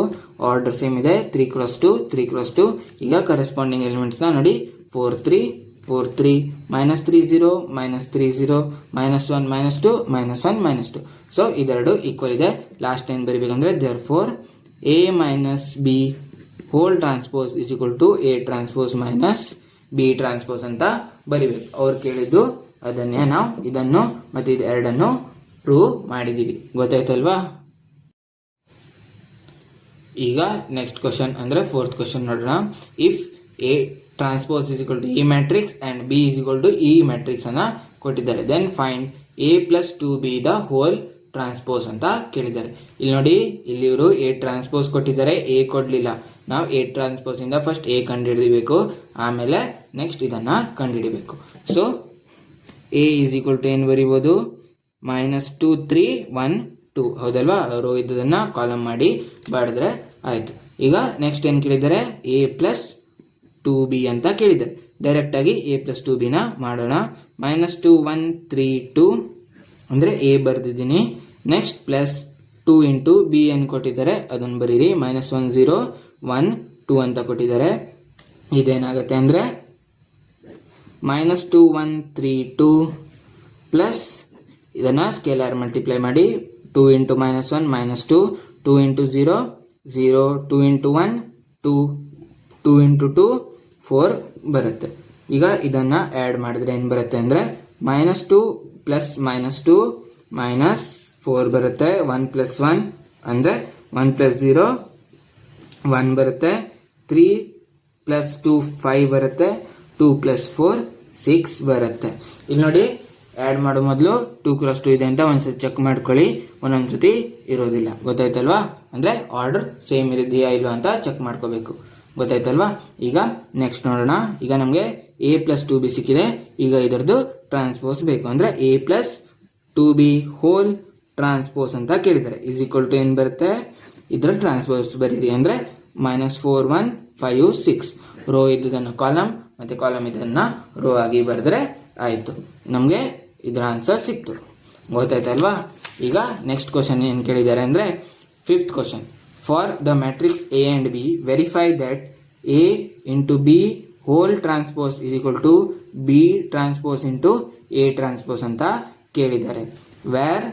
ಆರ್ಡರ್ ಸೇಮ್ ಇದೆ. 3 × 2 3 × 2. ಈಗ ಕರೆಸ್ಪಾಂಡಿಂಗ್ ಎಲಿಮೆಂಟ್ಸ್ನ ನೋಡಿ 4 3 4 3 -3 0 -3 0 -1 -2 -1 -2. ಸೊ ಇದೆರಡು ಈಕ್ವಲ್ ಇದೆ. ಲಾಸ್ಟ್ ಏನು ಬರೀಬೇಕಂದ್ರೆ therefore A - B whole transpose is equal to A transpose minus B transpose ಅಂತ ಬರಿಬೇಕು. ಅವ್ರು ಕೇಳಿದ್ದು ಅದನ್ನೇ ನಾವು ಇದನ್ನು ಮತ್ತು ಇದೆರಡನ್ನು ಪ್ರೂವ್ ಮಾಡಿದ್ದೀವಿ. ಗೊತ್ತಾಯ್ತಲ್ವಾ? ಈಗ ನೆಕ್ಸ್ಟ್ ಕ್ವಶನ್ ಅಂದರೆ 4th ಕ್ವಶನ್ ನೋಡೋಣ. If A transpose is equal to E matrix and B is equal to E matrix ಅನ್ನು ಕೊಟ್ಟಿದ್ದಾರೆ. Then find A + 2B the whole transpose ಅಂತ ಕೇಳಿದ್ದಾರೆ. ಇಲ್ಲಿ ನೋಡಿ, ಇಲ್ಲಿ ಇವರು A ಟ್ರಾನ್ಸ್ಪೋಸ್ ಕೊಟ್ಟಿದ್ದಾರೆ, A ಕೊಡಲಿಲ್ಲ. ನಾವು A ಟ್ರಾನ್ಸ್ಪೋಸ್ ಇಂದ ಫಸ್ಟ್ A ಕಂಡುಹಿಡಿಬೇಕು, ಆಮೇಲೆ ನೆಕ್ಸ್ಟ್ ಇದನ್ನು ಕಂಡುಹಿಡಿಬೇಕು. So A is equal to ಏನು ಬರೀಬೋದು? -2 3 1 2 ಹೌದಲ್ವಾ? ರೋ ಇದ್ದದನ್ನು ಕಾಲಮ್ ಮಾಡಿ ಬರೆದ್ರೆ ಆಯಿತು. ಈಗ ನೆಕ್ಸ್ಟ್ ಏನು ಕೇಳಿದ್ದಾರೆ? A + 2B ಅಂತ ಕೇಳಿದ್ದಾರೆ. ಡೈರೆಕ್ಟಾಗಿ A + 2B ಮಾಡೋಣ. -2 1 3 2 ಅಂದರೆ A ಬರೆದಿದ್ದೀನಿ. ನೆಕ್ಸ್ಟ್ ಪ್ಲಸ್ 2 × B ಏನು ಕೊಟ್ಟಿದ್ದಾರೆ ಅದನ್ನು ಬರೀರಿ. -1 0 1 2 ಅಂತ ಕೊಟ್ಟಿದ್ದಾರೆ. ಇದೇನಾಗುತ್ತೆ ಅಂದರೆ -2 1 3 2 ಪ್ಲಸ್ ಇದನ್ನು ಸ್ಕೇಲಾರ್ ಮಲ್ಟಿಪ್ಲೈ ಮಾಡಿ 2 × -1 -2 2 × 0 0 2 × 1 2 2 × 2 4 ಬರುತ್ತೆ. ಈಗ ಇದನ್ನು ಆ್ಯಡ್ ಮಾಡಿದ್ರೆ ಏನು ಬರುತ್ತೆ ಅಂದರೆ -2 + -2 -4 ಬರುತ್ತೆ. 1 + 1 ಅಂದರೆ 1 + 0 1 ಬರುತ್ತೆ. 3 + 2 5 ಬರುತ್ತೆ. 2 + 4 6 ಬರುತ್ತೆ. ಇಲ್ಲಿ ನೋಡಿ, ಆ್ಯಡ್ ಮಾಡೋ ಮೊದಲು 2 × 2 ಇದೆ ಅಂತ ಒಂದ್ಸತಿ ಚೆಕ್ ಮಾಡ್ಕೊಳ್ಳಿ. ಒಂದೊಂದು ಸತಿ ಇರೋದಿಲ್ಲ. ಗೊತ್ತಾಯ್ತಲ್ವಾ? ಅಂದರೆ ಆರ್ಡರ್ ಸೇಮ್ ಇರೋದೆಯಾ ಇಲ್ವಾ ಅಂತ ಚೆಕ್ ಮಾಡ್ಕೋಬೇಕು. ಗೊತ್ತಾಯ್ತಲ್ವಾ? ಈಗ ನೆಕ್ಸ್ಟ್ ನೋಡೋಣ. ಈಗ ನಮಗೆ A + 2B ಸಿಕ್ಕಿದೆ. ಈಗ ಇದರದ್ದು ಟ್ರಾನ್ಸ್ಪೋಸ್ ಬೇಕು. ಅಂದರೆ A + 2B ಹೋಲ್ ಟ್ರಾನ್ಸ್ಪೋಸ್ ಅಂತ ಕೇಳಿದ್ದಾರೆ. ಇಸ್ ಈಕ್ವಲ್ ಟು ಏನು ಬರುತ್ತೆ? ಇದರ ಟ್ರಾನ್ಸ್ಪೋಸ್ ಬರೀರಿ. ಅಂದರೆ -4 1 5 6 ರೋ ಇದ್ದದನ್ನು ಕಾಲಮ್ ಮತ್ತು ಕಾಲಮ್ ಇದನ್ನು ರೋ ಆಗಿ ಬರೆದ್ರೆ ಆಯಿತು. ನಮಗೆ ಇದರ ಆನ್ಸರ್ ಸಿಕ್ತು. ಗೊತ್ತಾಯ್ತಲ್ವಾ? ಈಗ ನೆಕ್ಸ್ಟ್ ಕ್ವಶನ್ ಏನು ಕೇಳಿದ್ದಾರೆ ಅಂದರೆ 5th question. For the matrix A and B verify that A × B whole transpose is equal to B transpose × A transpose ಅಂತ ಕೇಳಿದ್ದಾರೆ. ವ್ಯಾರ್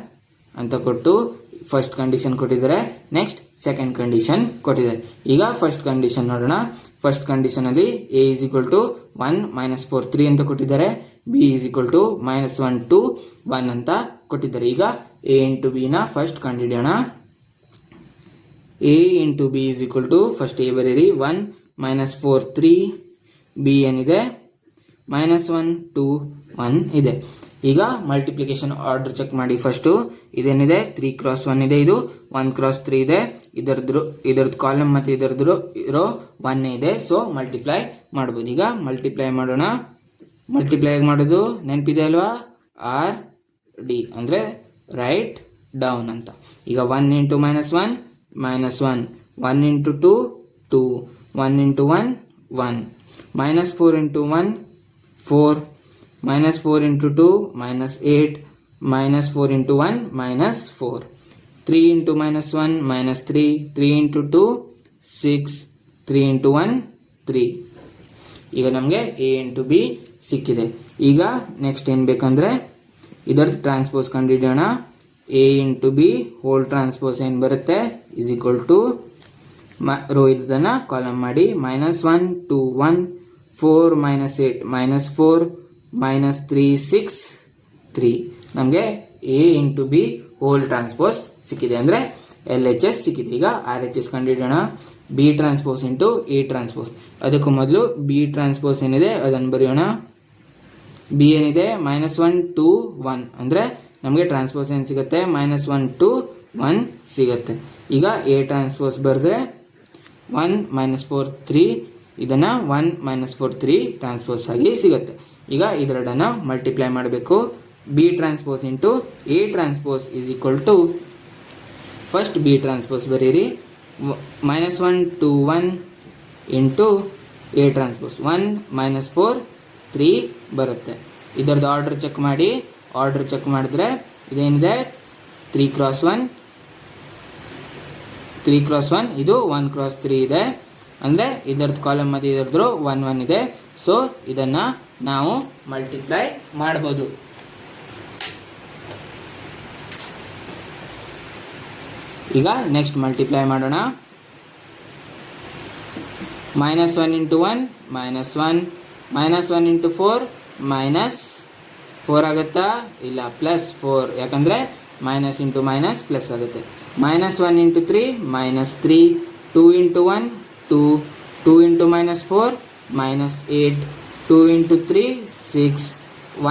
ಅಂತ ಕೊಟ್ಟು ಫಸ್ಟ್ ಕಂಡೀಷನ್ ಕೊಟ್ಟಿದ್ದಾರೆ. ನೆಕ್ಸ್ಟ್ ಸೆಕೆಂಡ್ ಕಂಡೀಷನ್ ಕೊಟ್ಟಿದ್ದಾರೆ. ಈಗ ಫಸ್ಟ್ ಕಂಡೀಷನ್ ನೋಡೋಣ. ಫಸ್ಟ್ ಕಂಡೀಷನಲ್ಲಿ A ಇಸ್ ಈಕ್ವಲ್ ಟು 1 -4 3 ಅಂತ ಕೊಟ್ಟಿದ್ದಾರೆ. B ಇಸ್ ಈಕ್ವಲ್ ಟು -1 2 1 ಅಂತ ಕೊಟ್ಟಿದ್ದಾರೆ. ಈಗ A × B ನ ಫಸ್ಟ್ ಕಂಡುಹಿಡಿಯೋಣ. A × B is equal to first A ಬರೀರಿ. 1 -4 3 B ಏನಿದೆ -1 2 1 ಇದೆ. ಈಗ ಮಲ್ಟಿಪ್ಲಿಕೇಶನ್ ಆರ್ಡರ್ ಚೆಕ್ ಮಾಡಿ. ಫಸ್ಟು ಇದೇನಿದೆ 3 × 1 ಇದೆ, ಇದು 1 × 3 ಇದೆ. ಇದರದ್ದು ಕಾಲಮ್ ಮತ್ತು ಇದರದ್ದು ಇರೋ 1 ಇದೆ. ಸೊ ಮಲ್ಟಿಪ್ಲೈ ಮಾಡ್ಬೋದು. ಈಗ ಮಲ್ಟಿಪ್ಲೈ ಮಾಡೋಣ. ಮಲ್ಟಿಪ್ಲೈ ಮಾಡೋದು ನೆನಪಿದೆ ಅಲ್ವಾ? RD ಅಂದರೆ ರೈಟ್ ಡೌನ್ ಅಂತ. ಈಗ 1 × -1 -1 1 × 2 2 1 × 1 1 -4 × 1 4 -4 × 2 -8 -4 × 1 -4 3 × -1 -3 3 × 2 6 3 × 1 3. ಈಗ ನಮಗೆ A × B ಸಿಕ್ಕಿದೆ. ಈಗ ನೆಕ್ಸ್ಟ್ ಏನು ಬೇಕಂದರೆ ಇದರದ್ದು ಟ್ರಾನ್ಸ್ಪೋಸ್ ಕಂಡುಹಿಡಿಯೋಣ. A × B ಹೋಲ್ ಟ್ರಾನ್ಸ್ಪೋಸ್ ಏನು ಬರುತ್ತೆ? ಇಸ್ ಈಕ್ವಲ್ ಟು ರೋ ಇದನ್ನು ಕಾಲಮ್ ಮಾಡಿ -1 2 1 4 -8 -4 -3 6 3. ನಮಗೆ A × B ಹೋಲ್ ಟ್ರಾನ್ಸ್ಪೋಸ್ ಸಿಕ್ಕಿದೆ. ಅಂದರೆ LHS ಸಿಕ್ಕಿದೆ. ಈಗ RHS ಕಂಡುಹಿಡಿಯೋಣ. B transpose × A transpose. ಅದಕ್ಕೂ ಮೊದಲು B ಟ್ರಾನ್ಸ್ಪೋಸ್ ಏನಿದೆ ಅದನ್ನು ಬರೆಯೋಣ. B ಏನಿದೆ -1 2 1 ಅಂದರೆ ನಮಗೆ ಟ್ರಾನ್ಸ್ಪೋಸ್ ಏನು ಸಿಗುತ್ತೆ? -1 2 1 ಸಿಗುತ್ತೆ. ಈಗ ಎ ಟ್ರಾನ್ಸ್ಪೋಸ್ ಬರೆದ್ರೆ 1 - 4 3, ಇದನ್ನು 1 - 4 3 ಟ್ರಾನ್ಸ್ಪೋಸ್ ಆಗಿ ಸಿಗುತ್ತೆ. ಈಗ ಇದೆರಡನ್ನು ಮಲ್ಟಿಪ್ಲೈ ಮಾಡಬೇಕು. B transpose into A transpose is equal to, first B transpose ಬರೀರಿ, -1 2 1 ಇಂಟು ಎ ಟ್ರಾನ್ಸ್ಪೋಸ್ 1 - 4 3 ಬರುತ್ತೆ. ಇದರದ್ದು ಆರ್ಡರ್ ಚೆಕ್ ಮಾಡಿ. ಆರ್ಡರ್ ಚೆಕ್ ಮಾಡಿದ್ರೆ ಇದೇನಿದೆ 3 × 1 3 × 1, ಇದು 1 × 3 ಇದೆ. ಅಂದರೆ ಇದರದ್ದು ಕಾಲಮ್ ಮತ್ತು ಇದರದ್ದು 1 1 ಇದೆ. ಸೊ ಇದನ್ನು ನಾವು ಮಲ್ಟಿಪ್ಲೈ ಮಾಡ್ಬೋದು. ಈಗ ನೆಕ್ಸ್ಟ್ ಮಲ್ಟಿಪ್ಲೈ ಮಾಡೋಣ. -1 × 1 -1, -1 × 4 -4 ಆಗುತ್ತಾ? ಇಲ್ಲ, +4, ಯಾಕಂದರೆ ಮೈನಸ್ ಇಂಟು ಮೈನಸ್ ಪ್ಲಸ್ ಆಗುತ್ತೆ. -1 × 3 -3, 2 × 1 2, 2 × -4 -8, 2 × 3 6,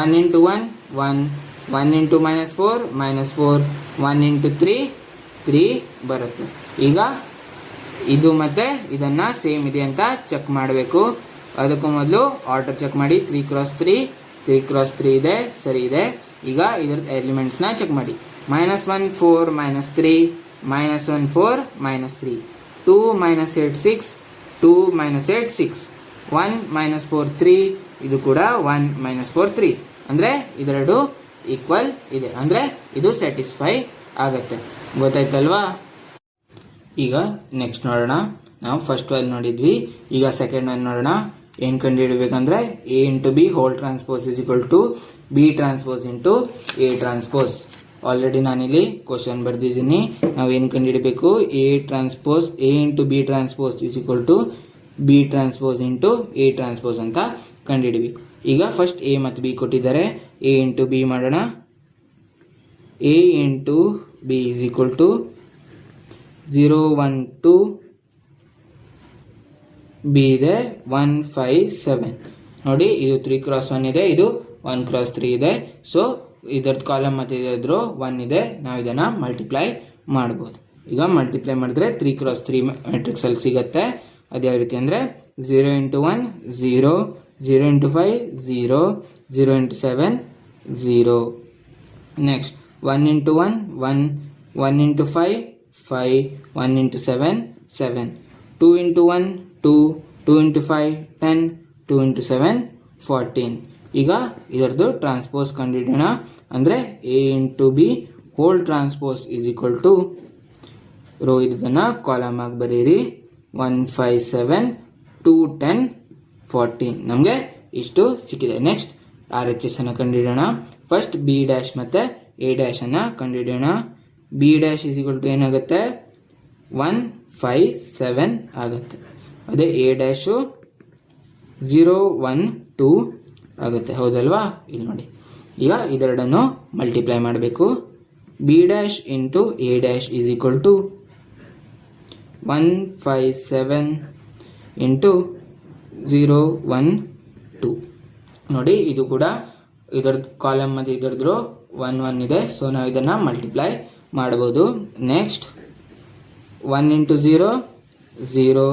1 × 1 1, 1 × -4 -4, 1 × 3 3 ಬರುತ್ತೆ. ಈಗ ಇದು ಮತ್ತು ಇದನ್ನು ಸೇಮ್ ಇದೆ ಅಂತ ಚೆಕ್ ಮಾಡಬೇಕು. ಅದಕ್ಕೂ ಮೊದಲು ಆರ್ಡರ್ ಚೆಕ್ ಮಾಡಿ. 3 × 3 3 × 3 ಇದೆ, ಸರಿ ಇದೆ. ಈಗ ಇದರದ್ದು ಎಲಿಮೆಂಟ್ಸ್ನ ಚೆಕ್ ಮಾಡಿ. -1 4 -3, -1 4 -3, 2 - 8 6, 2 - 8 6, 1 - 4 3, ಇದು ಕೂಡ 1 - 4 3. ಅಂದರೆ ಇದೆರಡು ಈಕ್ವಲ್ ಇದೆ, ಅಂದರೆ ಇದು ಸ್ಯಾಟಿಸ್ಫೈ ಆಗುತ್ತೆ. ಗೊತ್ತಾಯ್ತಲ್ವಾ? ಈಗ ನೆಕ್ಸ್ಟ್ ನೋಡೋಣ. ನಾವು ಫಸ್ಟ್ ಒನ್ ನೋಡಿದ್ವಿ, ಈಗ ಸೆಕೆಂಡ್ ಒನ್ ನೋಡೋಣ. ಏನು ಕಂಡು ಹಿಡಬೇಕಂದ್ರೆ A into B whole transpose is equal to B transpose into A transpose. Already ನಾನಿಲ್ಲಿ ಕ್ವಶನ್ ಬರೆದಿದ್ದೀನಿ. ನಾವೇನು ಕಂಡು ಹಿಡಬೇಕು? A transpose A into B transpose is equal to B transpose into A transpose ಅಂತ ಕಂಡು ಹಿಡಬೇಕು. ಈಗ ಫಸ್ಟ್ ಎ ಮತ್ತು ಬಿ ಕೊಟ್ಟಿದ್ದಾರೆ. ಎ ಇಂಟು ಬಿ ಮಾಡೋಣ. A into B is equal to 0 1 2, B ಇದೆ 1 5 7. ನೋಡಿ, ಇದು 3 × 1 ಇದೆ, ಇದು 1 × 3 ಇದೆ. ಸೊ ಇದರದ್ದು ಕಾಲಮ್ ಮತ್ತು ಇದರದ್ದು 1 ಇದೆ. ನಾವು ಇದನ್ನು ಮಲ್ಟಿಪ್ಲೈ ಮಾಡ್ಬೋದು. ಈಗ ಮಲ್ಟಿಪ್ಲೈ ಮಾಡಿದ್ರೆ 3 × 3 ಮ್ಯಾಟ್ರಿಕ್ಸಲ್ಲಿ ಸಿಗುತ್ತೆ. ಅದೇ ರೀತಿ ಅಂದರೆ 0 × 1 0, 0 × 5 0, 0 × 7 0. ನೆಕ್ಸ್ಟ್ 1 × 1 1, 1 × 5 5, 1 × 7 7, 2 × 1 2, 2 × 5 10, 2 × 7 14. ಈಗ ಇದರದ್ದು ಟ್ರಾನ್ಸ್ಪೋಸ್ ಕಂಡುಹಿಡಿಯೋಣ. ಅಂದರೆ A into B whole transpose is equal to, row ಇದನ್ನು ಕಾಲಮ್ ಆಗಿ ಬರೀರಿ, 1 5 7, 2 10 14. ನಮಗೆ ಇಷ್ಟು ಸಿಕ್ಕಿದೆ. ನೆಕ್ಸ್ಟ್ ಆರ್ ಎಚ್ ಎಸ್ ಅನ್ನು ಕಂಡುಹಿಡಿಯೋಣ. ಫಸ್ಟ್ ಬಿ ಡ್ಯಾಶ್ ಮತ್ತು ಎ ಡ್ಯಾಶ್ ಅನ್ನು ಕಂಡುಹಿಡಿಯೋಣ. B dash is equal to ಏನಾಗುತ್ತೆ? 1 5 7 ಆಗುತ್ತೆ. ಅದೇ ಎ ಡ್ಯಾಶು 0 1 2 ಆಗುತ್ತೆ. ಹೌದಲ್ವಾ? ಇಲ್ಲಿ ನೋಡಿ, ಈಗ ಇದೆರಡನ್ನು ಮಲ್ಟಿಪ್ಲೈ ಮಾಡಬೇಕು. B dash into A dash is equal to 1 5 7 into 0 1 2. ನೋಡಿ, ಇದು ಕೂಡ ಇದರದ್ದು ಕಾಲಮ್ ಮತ್ತು ಇದರದ್ದು 1 1 ಇದೆ. ಸೊ ನಾವು ಇದನ್ನು ಮಲ್ಟಿಪ್ಲೈ ಮಾಡ್ಬೋದು. ನೆಕ್ಸ್ಟ್ 1 × 0 0,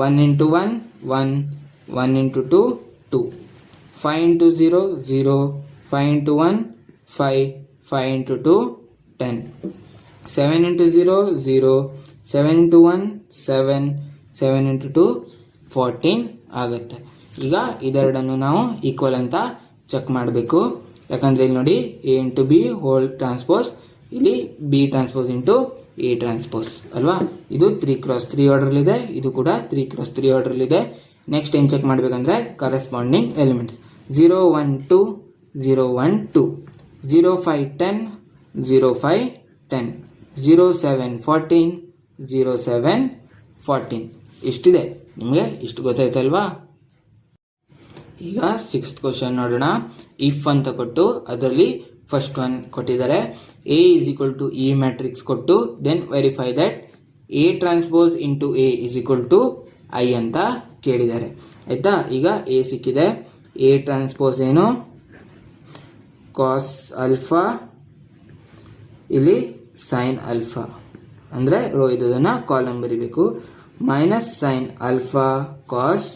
1 × 1 1, 1 × 2 2, 5 × 0 0, 5 × 1 5, 5 × 2 10, 7 × 0 0, 7 × 1 7, 7 × 2 14 ಆಗುತ್ತೆ. ಈಗ ಇದೆರಡನ್ನು ನಾವು ಈಕ್ವಲ್ ಅಂತ ಚೆಕ್ ಮಾಡಬೇಕು. ಯಾಕಂದರೆ ಇಲ್ಲಿ ನೋಡಿ, A into B whole transpose, ಇಲ್ಲಿ B transpose into A transpose ಅಲ್ವಾ? ಇದು 3 × 3 ಆರ್ಡ್ರಲ್ಲಿದೆ, ಇದು ಕೂಡ 3 × 3 ಆರ್ಡ್ರಲ್ಲಿದೆ. ನೆಕ್ಸ್ಟ್ ಏನು ಚೆಕ್ ಮಾಡಬೇಕಂದ್ರೆ ಕರೆಸ್ಪಾಂಡಿಂಗ್ ಎಲಿಮೆಂಟ್ಸ್ 0 1 2, 0 1 2, 0 5 10, 0 5 10, 0 7 14, 0 7 14. ಇಷ್ಟಿದೆ. ನಿಮಗೆ ಇಷ್ಟು ಗೊತ್ತಾಯ್ತಲ್ವಾ? ಈಗ 6th ಕ್ವಶನ್ ನೋಡೋಣ. ಇಫ್ ಅಂತ ಕೊಟ್ಟು ಅದರಲ್ಲಿ ಫಸ್ಟ್ ಒನ್ ಕೊಟ್ಟಿದ್ದಾರೆ. A is equal to E matrix ಕೊಟ್ಟು then verify that A transpose into A is equal to I ಅಂತ ಕೇಳಿದ್ದಾರೆ. ಆಯಿತಾ? ಈಗ ಎ ಸಿಕ್ಕಿದೆ. ಎ ಟ್ರಾನ್ಸ್ಪೋಸ್ ಏನು? ಕಾಸ್ ಆಲ್ಫಾ, ಇಲ್ಲಿ ಸೈನ್ ಆಲ್ಫಾ ಅಂದರೆ ರೋ ಇದ್ದದನ್ನು ಕಾಲಮ್ ಬರಿಬೇಕು, minus sine alpha cos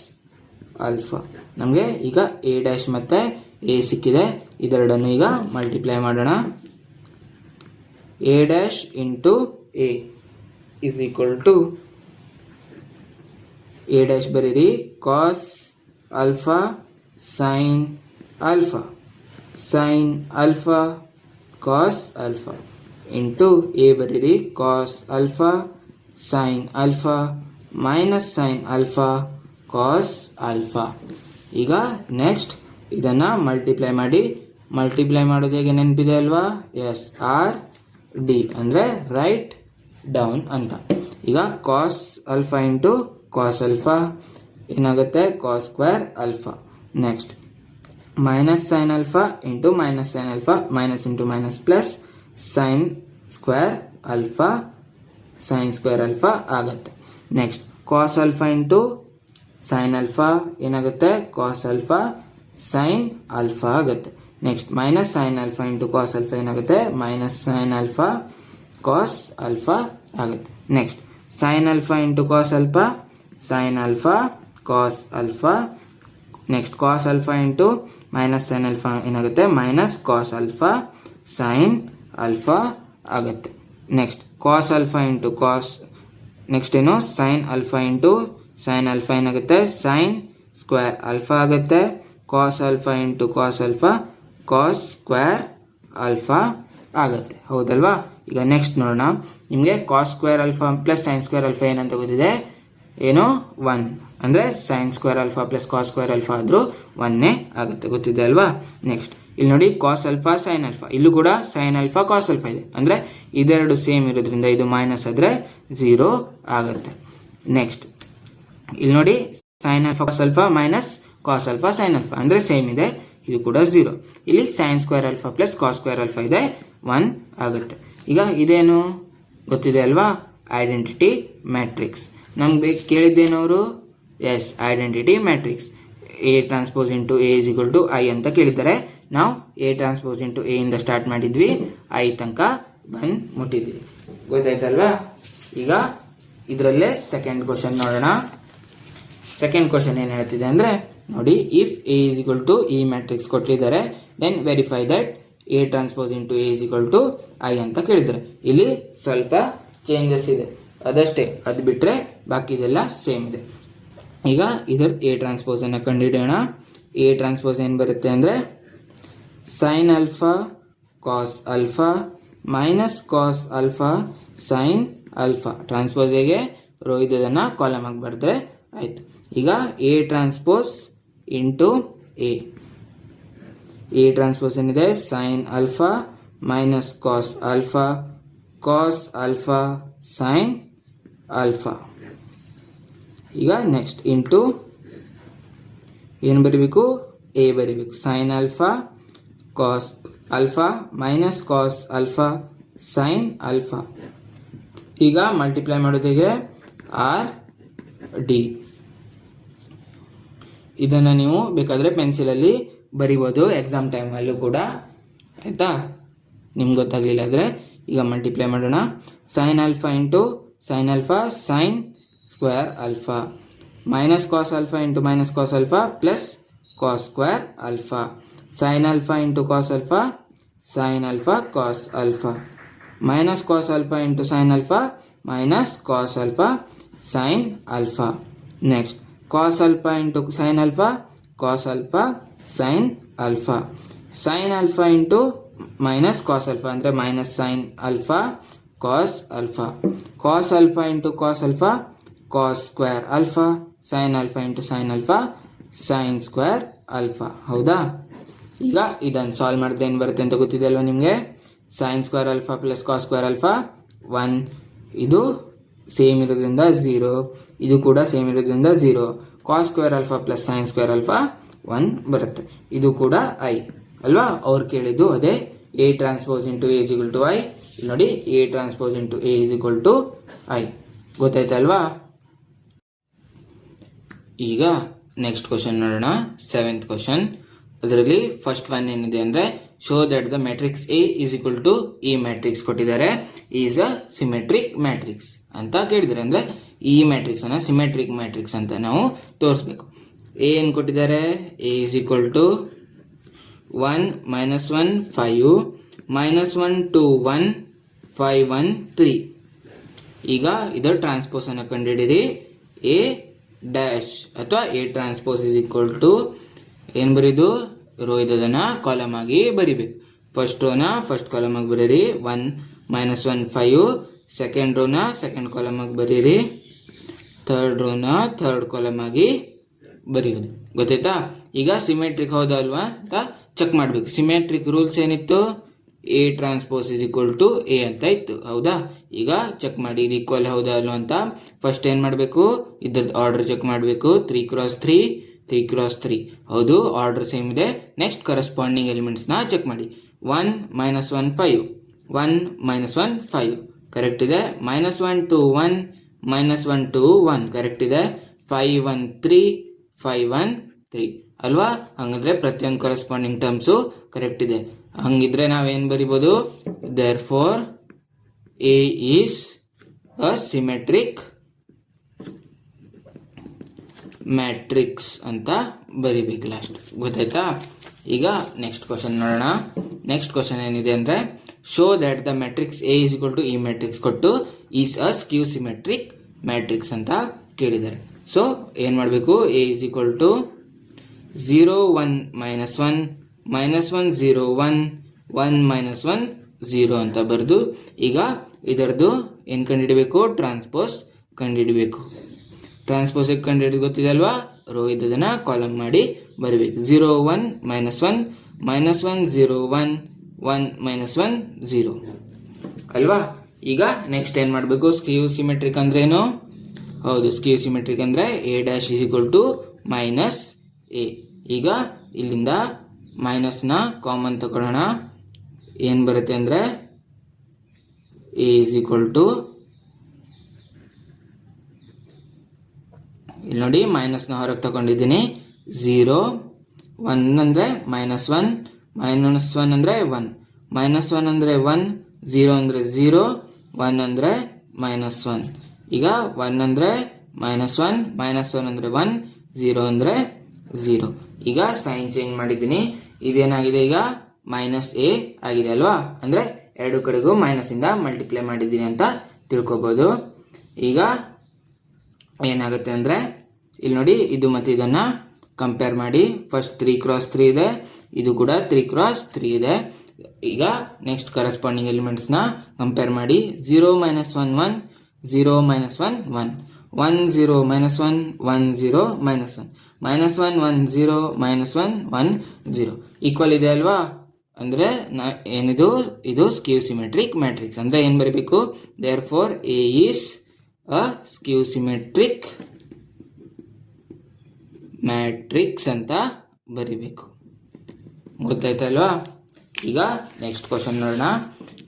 alpha. ನಮಗೆ ಈಗ ಎ ಡ್ಯಾಶ್ ಮತ್ತು ಎ ಸಿಕ್ಕಿದೆ, ಇದೆರಡನ್ನು ಈಗ ಮಲ್ಟಿಪ್ಲೈ ಮಾಡೋಣ. A dash into A is equal to A dash ಬರೀರಿ cos alpha sign alpha, sign alpha cos alpha into A ಬರೀರಿ cos alpha sign alpha minus sine alpha cos alpha. ಈಗ ನೆಕ್ಸ್ಟ್ ಇದನ್ನು ಮಲ್ಟಿಪ್ಲೈ ಮಾಡಿ. ಮಲ್ಟಿಪ್ಲೈ ಮಾಡೋದು ಹೇಗೆ ನೆನಪಿದೆ ಅಲ್ವಾ? ಎಸ್, ಆರ್ ಡಿ ಅಂದರೆ ರೈಟ್ ಡೌನ್ ಅಂತ. ಈಗ cos alpha into cos alpha ಏನಾಗುತ್ತೆ? Cos square alpha. Next minus sine alpha into minus sine alpha, minus into minus plus sign square alpha, sign square alpha ಆಗುತ್ತೆ. Next cos alpha into sign alpha ಏನಾಗುತ್ತೆ? ಕಾಸ್ ಆಲ್ಫಾ ಸೈನ್ ಆಲ್ಫಾ ಆಗುತ್ತೆ. Next minus sine alpha into cos alpha ಏನಾಗುತ್ತೆ? Minus sine alpha cos alpha ಆಗುತ್ತೆ. Next sine alpha into cos alpha, sign alpha cos alpha. Next cos alpha into minus sine alpha ಏನಾಗುತ್ತೆ? Minus cos alpha sign alpha ಆಗುತ್ತೆ. Next cos alpha into cos, next ಏನು? Sine alpha into sign alpha ಏನಾಗುತ್ತೆ? ಸೈನ್ ಸ್ಕ್ವೇರ್ ಆಲ್ಫಾ ಆಗುತ್ತೆ. Cos alpha into cos alpha cos square alpha ಆಗುತ್ತೆ. ಹೌದಲ್ವಾ? ಈಗ ನೆಕ್ಸ್ಟ್ ನೋಡೋಣ. ನಿಮಗೆ cos square alpha plus sign square alpha ಏನಂತ ಗೊತ್ತಿದೆ? ಏನು? 1 ಅಂದರೆ sin square alpha plus cos square alpha ಆದರೂ 1 ಆಗುತ್ತೆ. ಗೊತ್ತಿದೆ ಅಲ್ವಾ? ನೆಕ್ಸ್ಟ್ ಇಲ್ಲಿ ನೋಡಿ, ಕಾಸ್ ಆಲ್ಫಾ ಸೈನ್ ಆಲ್ಫಾ, ಇಲ್ಲೂ ಕೂಡ ಸೈನ್ ಆಲ್ಫಾ ಕಾಸ್ ಆಲ್ಫಾ ಇದೆ, ಅಂದರೆ ಇದೆರಡು ಸೇಮ್ ಇರೋದ್ರಿಂದ ಇದು ಮೈನಸ್ ಆದರೆ 0 ಆಗುತ್ತೆ. ನೆಕ್ಸ್ಟ್ ಇಲ್ಲಿ ನೋಡಿ, sine alpha cos alpha minus cos alpha sign alpha ಅಂದರೆ ಸೇಮ್ ಇದೆ, ಇದು ಕೂಡ 0. ಇಲ್ಲಿ sine square alpha plus cos square alpha ಇದೆ, 1 ಆಗುತ್ತೆ. ಈಗ ಇದೇನು ಗೊತ್ತಿದೆ ಅಲ್ವಾ? Identity matrix. ನಮ್ಗೆ ಕೇಳಿದ್ದೇನವರು? Yes, identity matrix. A transpose into A is equal to I ಅಂತ ಕೇಳಿದ್ದಾರೆ. ನಾವು ಎ ಟ್ರಾನ್ಸ್ಪೋಸ್ ಇಂಟು ಎ ಇಂದ ಸ್ಟಾರ್ಟ್ ಮಾಡಿದ್ವಿ, ಐ ತನಕ ಬಂದು ಮುಟ್ಟಿದ್ವಿ. ಗೊತ್ತಾಯ್ತಲ್ವಾ? ಈಗ ಇದರಲ್ಲೇ ಸೆಕೆಂಡ್ ಕ್ವಶನ್ ನೋಡೋಣ. ಸೆಕೆಂಡ್ ಕ್ವಶನ್ ಏನು ಹೇಳ್ತಿದೆ ಅಂದರೆ ನೋಡಿ, if A is equal to ಈ ಮ್ಯಾಟ್ರಿಕ್ಸ್ ಕೊಟ್ಟಿದ್ದಾರೆ, then verify that A transpose into A is equal to I ಅಂತ ಕೇಳಿದ್ದಾರೆ. ಇಲ್ಲಿ ಸ್ವಲ್ಪ ಚೇಂಜಸ್ ಇದೆ, ಅದಷ್ಟೇ, ಅದು ಬಿಟ್ಟರೆ ಬಾಕಿದೆಲ್ಲ ಸೇಮ್ ಇದೆ. ಈಗ ಇದರ ಎ ಟ್ರಾನ್ಸ್ಪೋಸನ್ನು ಕಂಡುಹಿಡಿಯೋಣ. ಎ ಟ್ರಾನ್ಸ್ಪೋಸ್ ಏನು ಬರುತ್ತೆ ಅಂದರೆ sine alpha cos alpha minus cos alpha sign alpha. Transpose ಹೇಗೆ? ರೋ ಇದ್ದದನ್ನು ಕಾಲಮ್ ಆಗಿ ಬರೆದ್ರೆ ಆಯಿತು. ಈಗ A transpose into A, A transpose ಏನಿದೆ? Sine alpha minus cos alpha cos alpha sign alpha. ಈಗ ನೆಕ್ಸ್ಟ್ ಇಂಟು ಏನು ಬರೀಬೇಕು? ಎ ಬರೀಬೇಕು. Sine alpha cos alpha minus cos alpha sign alpha. ಈಗ ಮಲ್ಟಿಪ್ಲೈ ಮಾಡೋದು ಹೇಗೆ? R D. ಇದನ್ನು ನೀವು ಬೇಕಾದರೆ ಪೆನ್ಸಿಲಲ್ಲಿ ಬರಿಬೋದು ಎಕ್ಸಾಮ್ ಟೈಮಲ್ಲೂ ಕೂಡ, ಆಯಿತಾ? ನಿಮ್ಗೆ ಗೊತ್ತಾಗಲಿಲ್ಲ ಅಂದರೆ ಈಗ ಮಲ್ಟಿಪ್ಲೈ ಮಾಡೋಣ. Sine alpha into sign alpha sign square alpha minus cos alpha into minus cos alpha plus cos square alpha. Sign alpha into cos alpha sign alpha cos alpha minus cos alpha into sign alpha minus cos alpha sign alpha. Next cos alpha into sign alpha cos alpha sign alpha. Sign alpha into minus cos alpha ಅಂದರೆ minus sine alpha cos alpha. Cos alpha into cos alpha cos square alpha. Sign alpha into sign alpha sign square alpha. ಹೌದಾ? ಈಗ ಇದನ್ನು ಸಾಲ್ವ್ ಮಾಡಿದ್ರೆ ಏನು ಬರುತ್ತೆ ಅಂತ ಗೊತ್ತಿದೆ ಅಲ್ವಾ ನಿಮಗೆ? Sin square alpha plus cos square alpha 1, ಇದು ಸೇಮ್ ಇರೋದ್ರಿಂದ 0, ಇದು ಕೂಡ ಸೇಮ್ ಇರೋದ್ರಿಂದ 0. Cos square alpha plus sign square alpha 1 ಬರುತ್ತೆ, ಇದು ಕೂಡ ಐ ಅಲ್ವಾ? ಅವ್ರು ಕೇಳಿದ್ದು ಅದೇ, A transpose into A is equal to I. ನೋಡಿ, A transpose into A is equal to I. ಗೊತ್ತಾಯ್ತಲ್ವಾ? ಈಗ ನೆಕ್ಸ್ಟ್ ಕ್ವಶನ್ ನೋಡೋಣ, 7th ಕ್ವಶನ್. ಅದರಲ್ಲಿ ಫಸ್ಟ್ ಒನ್ ಏನಿದೆ ಅಂದರೆ show that the matrix A is equal to ಈ ಮ್ಯಾಟ್ರಿಕ್ಸ್ ಕೊಟ್ಟಿದ್ದಾರೆ ಈಸ್ ಅ ಸಿಮೆಟ್ರಿಕ್ ಮ್ಯಾಟ್ರಿಕ್ಸ್ ಅಂತ ಕೇಳಿದ್ದಾರೆ. ಅಂದ್ರೆ ಈ ಮ್ಯಾಟ್ರಿಕ್ಸ್ ಅನ್ನ ಸಿಮೆಟ್ರಿಕ್ ಮ್ಯಾಟ್ರಿಕ್ಸ್ ಅಂತ ನಾವು ತೋರಿಸ್ಬೇಕು. ಎ ಏನು ಕೊಟ್ಟಿದ್ದಾರೆ, ಎ ಈಸ್ ಈಕ್ವಲ್ ಟು 1 -1 5 -1 2 1 5 1 3. ಈಗ ಇದರ ಟ್ರಾನ್ಸ್ಪೋಸ್ ಅನ್ನು ಕಂಡುಹಿಡಿಯಿರಿ. ಎ ಡ್ಯಾಶ್ ಅಥವಾ A transpose is equal to ಏನು ಬರೀದು, ರೋ ಇದನ್ನ ಕಾಲಮ್ ಆಗಿ ಬರಿಬೇಕು. ಫಸ್ಟ್ ರೋನ ಫಸ್ಟ್ ಕಾಲಮ್ ಆಗಿ ಬರೀರಿ, 1 -1 5. ಸೆಕೆಂಡ್ ರೋನ ಸೆಕೆಂಡ್ ಕಾಲಮ್ ಆಗಿ ಬರೀರಿ, ಥರ್ಡ್ ರೋನ ಥರ್ಡ್ ಕಾಲಮ್ ಆಗಿ ಬರೆಯೋದು. ಗೊತ್ತಾಯ್ತಾ? ಈಗ ಸಿಮೆಟ್ರಿಕ್ ಹೌದಾ ಅಲ್ವಾ ಅಂತ ಚೆಕ್ ಮಾಡಬೇಕು. ಸಿಮೆಟ್ರಿಕ್ ರೂಲ್ಸ್ ಏನಿತ್ತು, A transpose is equal to A ಅಂತ ಇತ್ತು. ಹೌದಾ? ಈಗ ಚೆಕ್ ಮಾಡಿ ಇದು ಈಕ್ವಲ್ ಹೌದಾ ಅಲ್ವಾ ಅಂತ. ಫಸ್ಟ್ ಏನು ಮಾಡಬೇಕು, ಇದ್ರದ್ದು ಆರ್ಡರ್ ಚೆಕ್ ಮಾಡಬೇಕು. 3 x 3 3 x 3 ಹೌದು, ಆರ್ಡರ್ ಸೇಮ್ ಇದೆ. ನೆಕ್ಸ್ಟ್ ಕರೆಸ್ಪಾಂಡಿಂಗ್ ಎಲಿಮೆಂಟ್ಸ್ನ ಚೆಕ್ ಮಾಡಿ. 1 -1 5 1 -1 5 ಕರೆಕ್ಟ್ ಇದೆ. -1 2 1 -1 2 1 ಕರೆಕ್ಟ್ ಇದೆ. 5 1 3 5 1 3 ಅಲ್ವಾ? ಹಂಗಂದ್ರೆ ಪ್ರತಿಯೊಂದು ಕರೆಸ್ಪಾಂಡಿಂಗ್ ಟರ್ಮ್ಸು ಕರೆಕ್ಟ್ ಇದೆ. ಹಂಗಿದ್ರೆ ನಾವೇನು ಬರಿಬೋದು, therefore A is a symmetric matrix ಅಂತ ಬರಿಬೇಕು ಲಾಸ್ಟ್. ಗೊತ್ತಾಯ್ತಾ? ಈಗ ನೆಕ್ಸ್ಟ್ ಕ್ವಶನ್ ನೋಡೋಣ. ನೆಕ್ಸ್ಟ್ ಕ್ವಶನ್ ಏನಿದೆ ಅಂದರೆ, show that the matrix A is equal to ಈ ಮ್ಯಾಟ್ರಿಕ್ಸ್ ಕೊಟ್ಟು is a skew symmetric matrix ಅಂತ ಕೇಳಿದ್ದಾರೆ. ಸೊ ಏನು ಮಾಡಬೇಕು, ಎ ಈಸ್ ಈಕ್ವಲ್ ಟು 0 1 -1 -1 0 1 1 -1 0 ಅಂತ ಬರೆದು ಈಗ ಇದರದ್ದು ಏನು ಕಂಡುಹಿಡಬೇಕು, ಟ್ರಾನ್ಸ್ಪೋಸ್ ಕಂಡುಹಿಡಬೇಕು. ಟ್ರಾನ್ಸ್ಪೋಸ್ ಕಂಡುಹಿಡಿದು ಗೊತ್ತಿದೆ ಅಲ್ವಾ? ರೋ ಇದನ್ನ ಕಾಲಮ್ ಮಾಡಿ ಬರಬೇಕು. 0 1 -1 -1 0 1 1 -1 0 ಅಲ್ವಾ? ಈಗ ನೆಕ್ಸ್ಟ್ ಏನು ಮಾಡಬೇಕು, ಸ್ಕ್ಯೂ ಸಿಮೆಟ್ರಿಕ್ ಅಂದ್ರೆ ಏನು? ಹೌದು, ಸ್ಕ್ಯೂ ಸಿಮೆಟ್ರಿಕ್ ಅಂದ್ರೆ A dash is equal to minus A. ಈಗ ಇಲ್ಲಿಂದ ಮೈನಸ್ನ ಕಾಮನ್ ತಗೊಳ್ಳೋಣ. ಏನು ಬರುತ್ತೆ ಅಂದರೆ ಎ ಇಸ್ ಈಕ್ವಲ್ ಟು, ಇಲ್ಲಿ ನೋಡಿ ಮೈನಸ್ನ ಹೊರಗೆ ತಗೊಂಡಿದ್ದೀನಿ. 0 1 ಅಂದರೆ -1 -1 ಅಂದರೆ 1 -1 ಅಂದರೆ 1 0 ಅಂದರೆ 0 1 ಅಂದರೆ -1. ಈಗ 1 ಅಂದರೆ -1 -1 ಅಂದರೆ 1 0 ಅಂದರೆ 0. ಈಗ ಸೈನ್ ಚೇಂಜ್ ಮಾಡಿದ್ದೀನಿ. ಇದೇನಾಗಿದೆ, ಈಗ -a ಆಗಿದೆ ಅಲ್ವಾ? ಅಂದರೆ ಎರಡು ಕಡೆಗೂ ಮೈನಸ್ಸಿಂದ ಮಲ್ಟಿಪ್ಲೈ ಮಾಡಿದ್ದೀನಿ ಅಂತ ತಿಳ್ಕೊಬೋದು. ಈಗ ಏನಾಗುತ್ತೆ ಅಂದರೆ ಇಲ್ಲಿ ನೋಡಿ, ಇದು ಮತ್ತು ಇದನ್ನು ಕಂಪೇರ್ ಮಾಡಿ. ಫಸ್ಟ್ 3 x 3 ಇದೆ, ಇದು ಕೂಡ 3 x 3 ಇದೆ. ಈಗ ನೆಕ್ಸ್ಟ್ ಕರೆಸ್ಪಾಂಡಿಂಗ್ ಎಲಿಮೆಂಟ್ಸ್ನ ಕಂಪೇರ್ ಮಾಡಿ. 0 -1 1 0 -1 1 1 0 -1 1 0 -1 -1 1 0 -1 1 0 ಈಕ್ವಲ್ ಇದೆ ಅಲ್ವಾ? ಅಂದರೆ ಏನಿದು, ಇದು ಸ್ಕ್ಯೂ ಸಿಮೆಟ್ರಿಕ್ ಮ್ಯಾಟ್ರಿಕ್ಸ್. ಅಂದರೆ ಏನು ಬರೀಬೇಕು, therefore A is a skew symmetric matrix ಅಂತ ಬರಿಬೇಕು. ಗೊತ್ತಾಯ್ತಲ್ವಾ? ಈಗ ನೆಕ್ಸ್ಟ್ ಕ್ವಶನ್ ನೋಡೋಣ.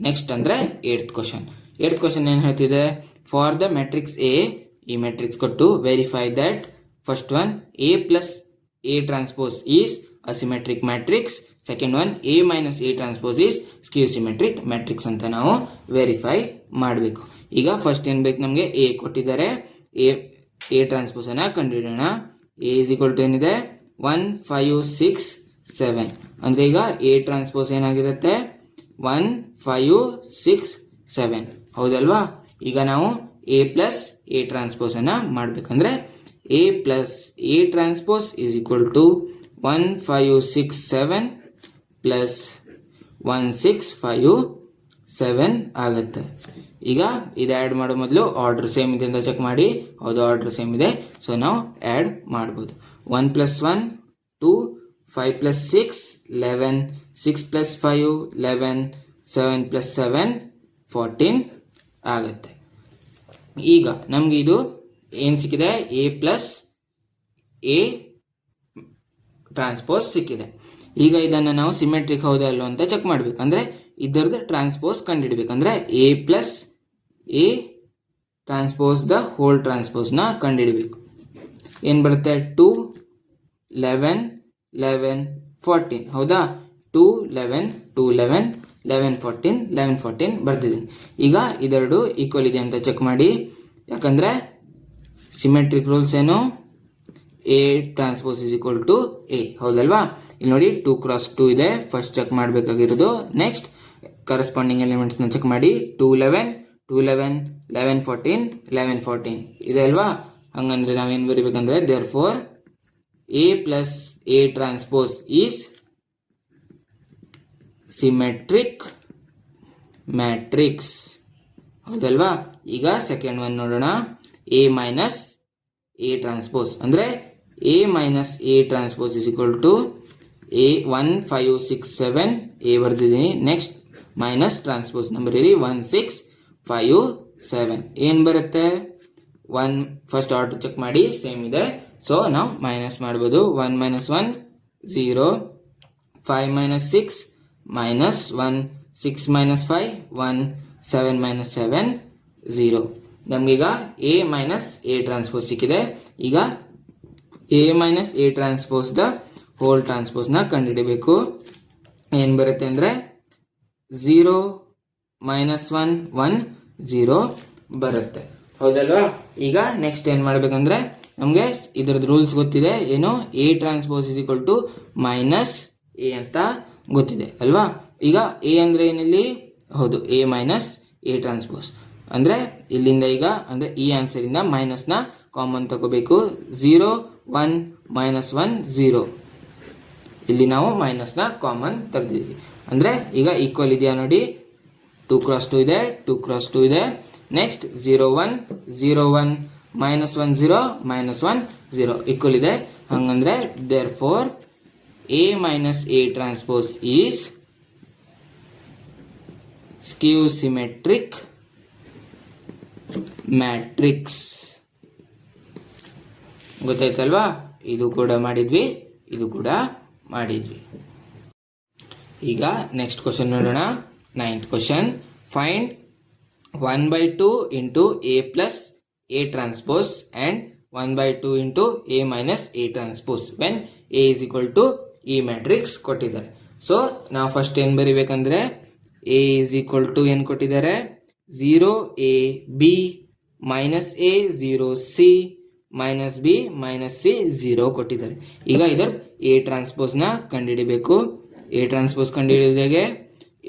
ನೆಕ್ಸ್ಟ್ ಅಂದರೆ 8th ಕ್ವಶನ್. 8th ಕ್ವಶನ್ ಏನು ಹೇಳ್ತಿದೆ, ಫಾರ್ ದ ಮ್ಯಾಟ್ರಿಕ್ಸ್ ಎ, ಈ ಮ್ಯಾಟ್ರಿಕ್ಸ್ ಕೊಟ್ಟು verify that first one A plus A transpose is asymmetric matrix. Second one A minus A transpose is skew symmetric matrix ಅಂತ ನಾವು ವೆರಿಫೈ ಮಾಡಬೇಕು. ಈಗ ಫಸ್ಟ್ ಏನು ಬೇಕು, ನಮಗೆ ಎ ಕೊಟ್ಟಿದ್ದಾರೆ, ಎ ಟ್ರಾನ್ಸ್ಪೋಸ್ ಅನ್ನ ಕಂಡುಹಿಡೋಣ. ಎ ಇಸ್ ಈಕ್ವಲ್ ಟು ಏನಿದೆ, 1 5 6 7. ಅಂದರೆ ಈಗ ಎ ಟ್ರಾನ್ಸ್ಪೋಸ್ ಏನಾಗಿರುತ್ತೆ, 1 5 6 7 ಹೌದಲ್ವಾ? ಈಗ ನಾವು ಎ ಪ್ಲಸ್ ಎ ಟ್ರಾನ್ಸ್ಪೋಸ್ ಅನ್ನ ಮಾಡಬೇಕಂದ್ರೆ A plus A transpose is equal to 1 5 6 7 plus 1 6 5 7 ಆಗುತ್ತೆ. ಈಗ ಇದು ಆ್ಯಡ್ ಮಾಡೋ ಮೊದಲು ಆರ್ಡರ್ ಸೇಮ್ ಇದೆ ಅಂತ ಚೆಕ್ ಮಾಡಿ. ಹೌದು, ಆರ್ಡರ್ ಸೇಮ್ ಇದೆ, ಸೊ ನಾವು ಆ್ಯಡ್ ಮಾಡ್ಬೋದು. 1 + 1 2 5 + 6 11 6 + 5 11 7 + 7 14 ಆಗುತ್ತೆ. ಈಗ ನಮ್ಗೆ ಇದು ಏನು ಸಿಕ್ಕಿದೆ, ಎ ಪ್ಲಸ್ ಎ ಟ್ರಾನ್ಸ್ಪೋಸ್ ಸಿಕ್ಕಿದೆ. ಈಗ ಇದನ್ನು ನಾವು ಸಿಮೆಟ್ರಿಕ್ ಹೌದಾ ಅಲ್ವ ಅಂತ ಚೆಕ್ ಮಾಡ್ಬೇಕು. ಅಂದರೆ ಇದರದ್ದು ಟ್ರಾನ್ಸ್ಪೋಸ್ ಕಂಡುಹಿಡಬೇಕು. ಅಂದರೆ A plus A transpose the whole ಟ್ರಾನ್ಸ್ಪೋಸ್ನ ಕಂಡುಹಿಡಬೇಕು. ಏನು ಬರುತ್ತೆ, 2 11 11 14 ಹೌದಾ? 11 ಬರ್ತಿದ್ದೀನಿ. ಈಗ ಇದೆರಡು ಈಕ್ವಲ್ ಇದೆ ಅಂತ ಚೆಕ್ ಮಾಡಿ. ಯಾಕಂದರೆ ಸಿಮೆಟ್ರಿಕ್ ರೂಲ್ಸ್ ಏನು, A transpose is equal to A, ಹೌದಲ್ವಾ? ಇಲ್ಲಿ ನೋಡಿ 2 x 2 ಇದೆ, ಫಸ್ಟ್ ಚೆಕ್ ಮಾಡಬೇಕಾಗಿರೋದು. ನೆಕ್ಸ್ಟ್ ಕರೆಸ್ಪಾಂಡಿಂಗ್ ಎಲಿಮೆಂಟ್ಸ್ನ ಚೆಕ್ ಮಾಡಿ. 2 11 2 11 11 14 11 14 ಇದೆ ಅಲ್ವಾ? ಹಂಗಂದ್ರೆ ನಾವೇನು ಬರೀಬೇಕಂದ್ರೆ therefore A plus A transpose is symmetric matrix, ಹೌದಲ್ವಾ? ಈಗ ಸೆಕೆಂಡ್ ಒನ್ ನೋಡೋಣ. ಎ ಮೈನಸ್ ಎ ಟ್ರಾನ್ಸ್ಪೋಸ್ ಅಂದರೆ A minus A transpose is equal to A 1 5 6 7 A ಬರ್ದಿದ್ದೀನಿ. ನೆಕ್ಸ್ಟ್ ಮೈನಸ್ ಟ್ರಾನ್ಸ್ಪೋಸ್ ನಂಬರ್ ಇರಿ 1 6 5 7 ಏನು ಬರುತ್ತೆ? 1 ಫಸ್ಟ್ ಆರ್ಡರ್ ಚೆಕ್ ಮಾಡಿ, ಸೇಮ್ ಇದೆ. ಸೊ ನಾವು ಮೈನಸ್ ಮಾಡ್ಬೋದು. 1 minus 1 0, 5 minus 6 minus 1, 6 minus 5 1, 7 minus 7 0. ನಮಗೀಗ ಎ ಮೈನಸ್ ಎ ಟ್ರಾನ್ಸ್ಪೋಸ್ ಸಿಕ್ಕಿದೆ. ಈಗ A minus A transpose the whole ಟ್ರಾನ್ಸ್ಪೋಸ್ನ ಕಂಡುಹಿಡಬೇಕು. ಏನು ಬರುತ್ತೆ ಅಂದರೆ 0 ಮೈನಸ್ 1 1 0 ಬರುತ್ತೆ, ಹೌದಲ್ವಾ? ಈಗ ನೆಕ್ಸ್ಟ್ ಏನು ಮಾಡಬೇಕಂದ್ರೆ ನಮಗೆ ಇದ್ರದ್ದು ರೂಲ್ಸ್ ಗೊತ್ತಿದೆ. ಏನು, A transpose is equal to minus A ಅಂತ ಗೊತ್ತಿದೆ ಅಲ್ವಾ? ಈಗ ಎ ಅಂದರೆ ಏನಿಲ್ಲಿ, ಹೌದು, ಎ ಮೈನಸ್ ಎ ಟ್ರಾನ್ಸ್ಪೋಸ್ ಅಂದರೆ ಇಲ್ಲಿಂದ ಈಗ ಅಂದರೆ ಈ ಆನ್ಸರಿಂದ ಮೈನಸ್ನ ಕಾಮನ್ ತಗೋಬೇಕು. 0 1 ಮೈನಸ್ 1 0, ಇಲ್ಲಿ ನಾವು ಮೈನಸ್ನ ಕಾಮನ್ ತೆಗೆದಿದ್ವಿ. ಅಂದರೆ ಈಗ ಈಕ್ವಲ್ ಇದೆಯಾ ನೋಡಿ, 2 x 2 ಇದೆ, 2 x 2 ಇದೆ. ನೆಕ್ಸ್ಟ್ 0 1 0 1 ಮೈನಸ್ 1 0 ಮೈನಸ್ 1 0 ಈಕ್ವಲ್ ಇದೆ. ಹಂಗಂದ್ರೆ therefore A minus A transpose is skew symmetric matrix. ಗೊತ್ತಾಯ್ತಲ್ವಾ? ಇದು ಕೂಡ ಮಾಡಿದ್ವಿ, ಇದು ಕೂಡ ಮಾಡಿದ್ವಿ. ಈಗ ನೆಕ್ಸ್ಟ್ ಕ್ವಶನ್ ನೋಡೋಣ. 9th question. Find 1/2 into A plus A transpose and 1/2 into A minus A transpose when A is equal to ಈ ಮ್ಯಾಟ್ರಿಕ್ಸ್ ಕೊಟ್ಟಿದ್ದಾರೆ. ಸೊ ನಾವು ಫಸ್ಟ್ ಏನು ಬರಿಬೇಕಂದ್ರೆ ಎ ಇಸ್ ಈಕ್ವಲ್ ಟು ಏನು ಕೊಟ್ಟಿದ್ದಾರೆ, 0 A B minus A 0 C minus B minus C 0 ಕೊಟ್ಟಿದ್ದಾರೆ. ಈಗ ಇದರ ಎ ಟ್ರಾನ್ಸ್ಪೋಸ್ನ ಕಂಡುಹಿಡಿಬೇಕು. ಎ ಟ್ರಾನ್ಸ್ಪೋಸ್ ಕಂಡುಹಿಡಿದಾಗೆ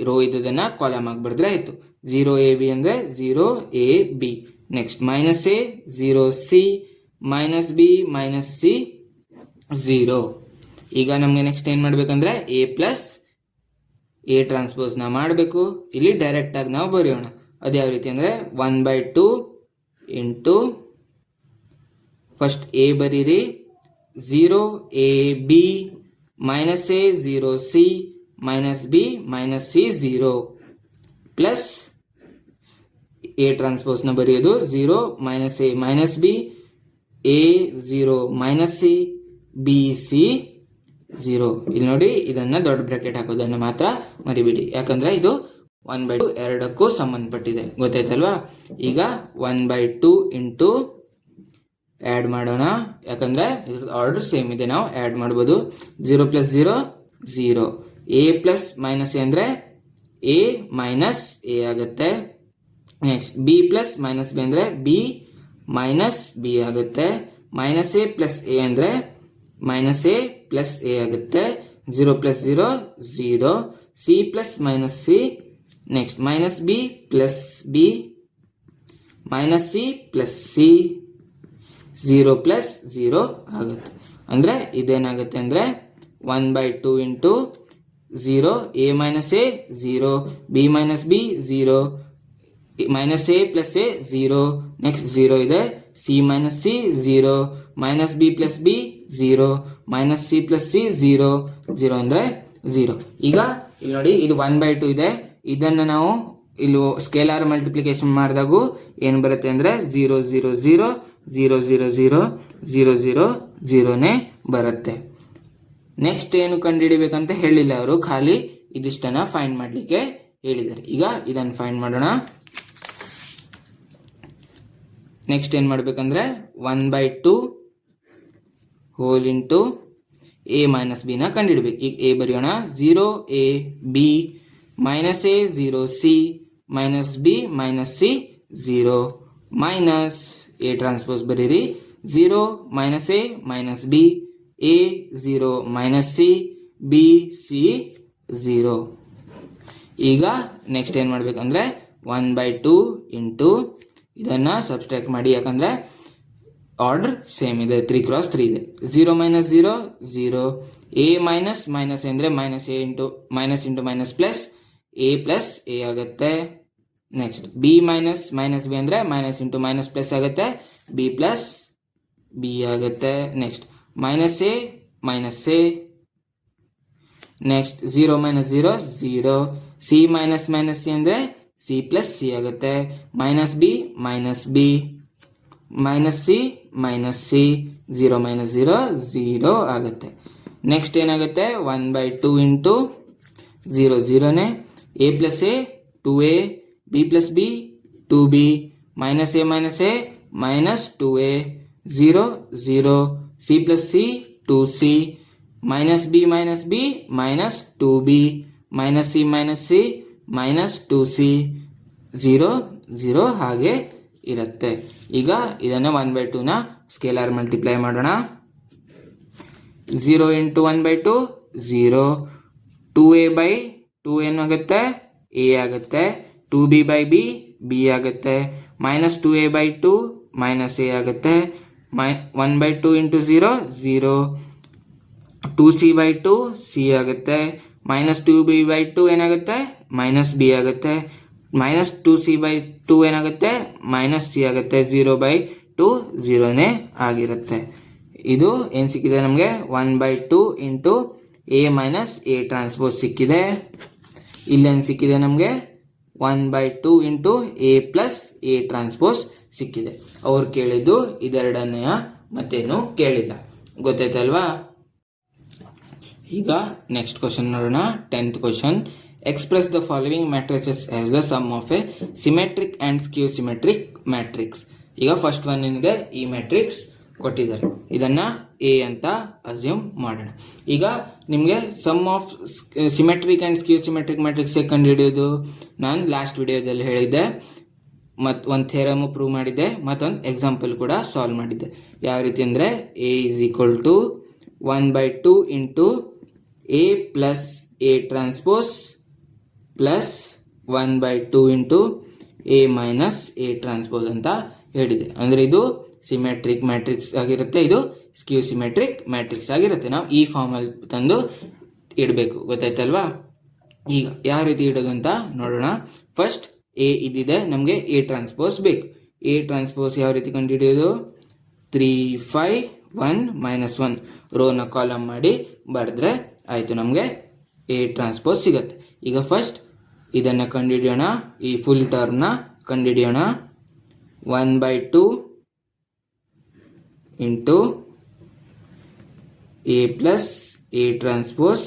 ರೋ ಇದ್ದದನ್ನು ಕಾಲಮ್ ಆಗಿ ಬರೆದ್ರೆ ಆಯಿತು. 0 ಎ ಬಿ ಅಂದರೆ 0 A B. Next minus A 0 C minus B minus C 0. ಈಗ ನಮಗೆ ನೆಕ್ಸ್ಟ್ ಏನು ಮಾಡಬೇಕಂದ್ರೆ ಎ ಪ್ಲಸ್ ಎ ಟ್ರಾನ್ಸ್ಪೋಸ್ನ ಮಾಡಬೇಕು. ಇಲ್ಲಿ ಡೈರೆಕ್ಟಾಗಿ ನಾವು ಬರೆಯೋಣ. ಅದು ಯಾವ ರೀತಿ ಅಂದರೆ 1/2 ಇಂಟು ಫಸ್ಟ್ ಎ ಬರೀರಿ, 0 A B minus A 0 C minus B minus C 0 plus A ಟ್ರಾನ್ಸ್ಪೋಸ್ನ ಬರೆಯೋದು 0 minus A minus B A 0 minus C B C 0. ಇಲ್ಲಿ ನೋಡಿ, ಇದನ್ನು ದೊಡ್ಡ ಬ್ರಾಕೆಟ್ ಹಾಕೋದನ್ನು ಮಾತ್ರ ಮರಿಬೇಡಿ, ಯಾಕಂದರೆ ಇದು 1/2 ಎರಡಕ್ಕೂ ಸಂಬಂಧಪಟ್ಟಿದೆ. ಗೊತ್ತಾಯ್ತಲ್ವಾ? ಈಗ 1/2 ಇಂಟು ಆ್ಯಡ್ ಮಾಡೋಣ, ಯಾಕಂದರೆ ಇದ್ರದ್ದು ಆರ್ಡರ್ ಸೇಮ್ ಇದೆ, ನಾವು ಆ್ಯಡ್ ಮಾಡ್ಬೋದು. 0 plus 0 0, A plus minus A ಅಂದರೆ ಎ ಮೈನಸ್ ಎ ಆಗುತ್ತೆ. Next B plus minus B ಅಂದರೆ ಬಿ ಮೈನಸ್ ಬಿ ಆಗುತ್ತೆ. ಮೈನಸ್ ಎ ಪ್ಲಸ್ ಎ ಅಂದರೆ ಮೈನಸ್ ಎ ಪ್ಲಸ್ ಎ ಆಗುತ್ತೆ. 0 plus 0 0, C plus minus C, next minus B plus B minus C plus C 0 plus 0 ಆಗುತ್ತೆ. ಅಂದರೆ ಇದೇನಾಗುತ್ತೆ ಅಂದರೆ 1/2 into 0 A minus A 0 B minus B 0 minus A plus A 0, next 0 ಇದೆ, C minus C 0 minus B plus B 0 minus C plus C 0 0 ಅಂದರೆ 0. ಈಗ ಇಲ್ಲಿ ನೋಡಿ, ಇದು 1/2 ಇದೆ. ಇದನ್ನು ನಾವು ಇಲ್ಲಿ ಸ್ಕೇಲಾರ್ ಮಲ್ಟಿಪ್ಲಿಕೇಶನ್ ಮಾಡಿದಾಗೂ ಏನು ಬರುತ್ತೆ ಅಂದರೆ 0 0 0 0 0 0 0 0 0ನೇ ಬರುತ್ತೆ. ನೆಕ್ಸ್ಟ್ ಏನು ಕಂಡುಹಿಡಿಬೇಕಂತ ಹೇಳಿಲ್ಲ ಅವರು, ಖಾಲಿ ಇದಿಷ್ಟನ್ನು ಫೈಂಡ್ ಮಾಡಲಿಕ್ಕೆ ಹೇಳಿದ್ದಾರೆ. ಈಗ ಇದನ್ನು ಫೈಂಡ್ ಮಾಡೋಣ. ನೆಕ್ಸ್ಟ್ ಏನು ಮಾಡಬೇಕಂದ್ರೆ 1/2 ಹೋಲ್ ಇಂಟು ಎ ಮೈನಸ್ ಬಿನ ಕಂಡುಹಿಡಬೇಕು. ಈಗ ಎ ಬರೆಯೋಣ. 0 A B minus A 0 C minus B minus C 0 minus A transpose ಬರೀರಿ. 0 minus A minus B A 0 minus C B C 0. ಈಗ ನೆಕ್ಸ್ಟ್ ಏನು ಮಾಡಬೇಕಂದ್ರೆ 1/2 ಇಂಟು ಇದನ್ನು ಸಬ್ಸ್ಟ್ರಾಕ್ಟ್ ಮಾಡಿ, ಯಾಕಂದರೆ ಆರ್ಡರ್ ಸೇಮ್ ಇದೆ, 3 × 3 ಇದೆ. 0 ಮೈನಸ್ 0 0 ಎ ಮೈನಸ್ ಮೈನಸ್ ಅಂದರೆ minus A into minus plus A plus A ಆಗುತ್ತೆ. ನೆಕ್ಸ್ಟ್ ಬಿ ಮೈನಸ್ ಬಿ ಅಂದರೆ ಮೈನಸ್ ಇಂಟು ಮೈನಸ್ ಪ್ಲಸ್ ಆಗುತ್ತೆ, ಬಿ ಪ್ಲಸ್ ಬಿ ಆಗುತ್ತೆ. Next minus A next 0 minus 0 0 C minus C ಅಂದರೆ ಸಿ ಪ್ಲಸ್ ಸಿ ಆಗುತ್ತೆ. Minus B minus C 0 minus 0 0 ಆಗುತ್ತೆ. ನೆಕ್ಸ್ಟ್ ಏನಾಗುತ್ತೆ 1/2 ಇಂಟು 0 0ನೇ A plus A 2a B plus B 2b minus A minus 2a 0 0 C plus C 2c minus B minus 2b minus C minus 2c 0 0 ಹಾಗೆ ಇರುತ್ತೆ. ಈಗ ಇದನ್ನು 1/2ನ ಸ್ಕೇಲಾರ್ ಮಲ್ಟಿಪ್ಲೈ ಮಾಡೋಣ. 0 ಇಂಟು 1/2 0 2a/2 ಏನಾಗುತ್ತೆ ಎ ಆಗುತ್ತೆ. 2b ಬೈ ಬಿ ಆಗುತ್ತೆ. ಮೈನಸ್ 2a/2 ಮೈನಸ್ ಎ ಆಗುತ್ತೆ. 1/2 ಇಂಟು 0 0 2c/2 ಸಿ ಆಗುತ್ತೆ. ಮೈನಸ್ 2b/2 ಏನಾಗುತ್ತೆ ಮೈನಸ್ ಬಿ ಆಗುತ್ತೆ. ಮೈನಸ್ 2c/2 ಏನಾಗುತ್ತೆ ಮೈನಸ್ ಸಿ ಆಗುತ್ತೆ. 0/2 0ನೇ ಆಗಿರುತ್ತೆ. ಇದು ಏನು ಸಿಕ್ಕಿದೆ ನಮಗೆ 1/2 into A minus A transpose ಸಿಕ್ಕಿದೆ. ಇಲ್ಲೇನು ಸಿಕ್ಕಿದೆ ನಮಗೆ 1/2 into A plus A transpose ಸಿಕ್ಕಿದೆ. ಅವ್ರು ಕೇಳಿದ್ದು ಇದೆರಡನೆಯ ಮತ್ತೇನು ಕೇಳಿಲ್ಲ. ಗೊತ್ತಾಯ್ತಲ್ವಾ? ಈಗ ನೆಕ್ಸ್ಟ್ ಕ್ವಶನ್ ನೋಡೋಣ. 10th question. Express the following matrices as the sum of a symmetric and skew symmetric matrix. ಈಗ ಫಸ್ಟ್ ಒನ್ ನಿಮಗೆ ಈ ಮ್ಯಾಟ್ರಿಕ್ಸ್ ಕೊಟ್ಟಿದ್ದಾರೆ, ಇದನ್ನು ಎ ಅಂತ ಅಸ್ಯೂಮ್ ಮಾಡೋಣ. ಈಗ ನಿಮಗೆ sum of symmetric and skew symmetric matrix ಹೇಗೆ ಕಂಡುಹಿಡಿಯೋದು ನಾನು ಲಾಸ್ಟ್ ವಿಡಿಯೋದಲ್ಲಿ ಹೇಳಿದ್ದೆ. ಮತ್ತು ಒಂದು ಥೇರಮು ಪ್ರೂವ್ ಮಾಡಿದ್ದೆ, ಮತ್ತೊಂದು ಎಕ್ಸಾಂಪಲ್ ಕೂಡ ಸಾಲ್ವ್ ಮಾಡಿದ್ದೆ. ಯಾವ ರೀತಿ ಅಂದರೆ A is equal to 1/2 into A plus A transpose plus 1/2 into A minus A transpose ಅಂತ ಹೇಳಿದೆ. ಅಂದರೆ ಇದು ಸಿಮೆಟ್ರಿಕ್ ಮ್ಯಾಟ್ರಿಕ್ಸ್ ಆಗಿರುತ್ತೆ, ಇದು ಸ್ಕ್ಯೂ ಸಿಮೆಟ್ರಿಕ್ ಮ್ಯಾಟ್ರಿಕ್ಸ್ ಆಗಿರುತ್ತೆ. ನಾವು ಈ ಫಾರ್ಮಲ್ಲಿ ತಂದು ಇಡಬೇಕು. ಗೊತ್ತಾಯ್ತಲ್ವಾ? ಈಗ ಯಾವ ರೀತಿ ಇಡೋದು ಅಂತ ನೋಡೋಣ. ಫಸ್ಟ್ ಎ ಇದಿದೆ, ನಮಗೆ ಎ ಟ್ರಾನ್ಸ್ಪೋಸ್ ಬೇಕು. ಎ ಟ್ರಾನ್ಸ್ಪೋಸ್ ಯಾವ ರೀತಿ ಕಂಡುಹಿಡಿಯೋದು 3 5 1 -1 ರೋನ ಕಾಲಮ್ ಮಾಡಿ ಬರೆದ್ರೆ ಆಯಿತು, ನಮಗೆ ಎ ಟ್ರಾನ್ಸ್ಪೋಸ್ ಸಿಗುತ್ತೆ. ಈಗ ಫಸ್ಟ್ ಇದನ್ನು ಕಂಡುಹಿಡಿಯೋಣ, ಈ ಫುಲ್ ಟರ್ಮ್ನ ಕಂಡುಹಿಡಿಯೋಣ. 1/2 into A plus A transpose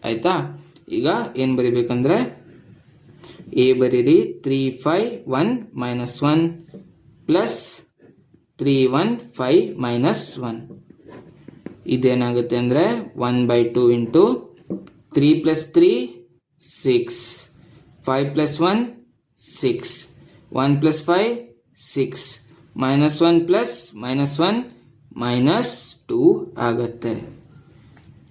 ಆಯಿತಾ. ಈಗ ಏನು ಬರಿಬೇಕಂದ್ರೆ ಎ ಬರೀರಿ 3 5 1 -1 ಪ್ಲಸ್ 3 1 5 -1. ಇದೇನಾಗುತ್ತೆ ಅಂದರೆ 1/2 ಇಂಟು 3 + 3 6 5 + 1 6 1 + 5 6 -1 + -1 -2 ಆಗುತ್ತೆ.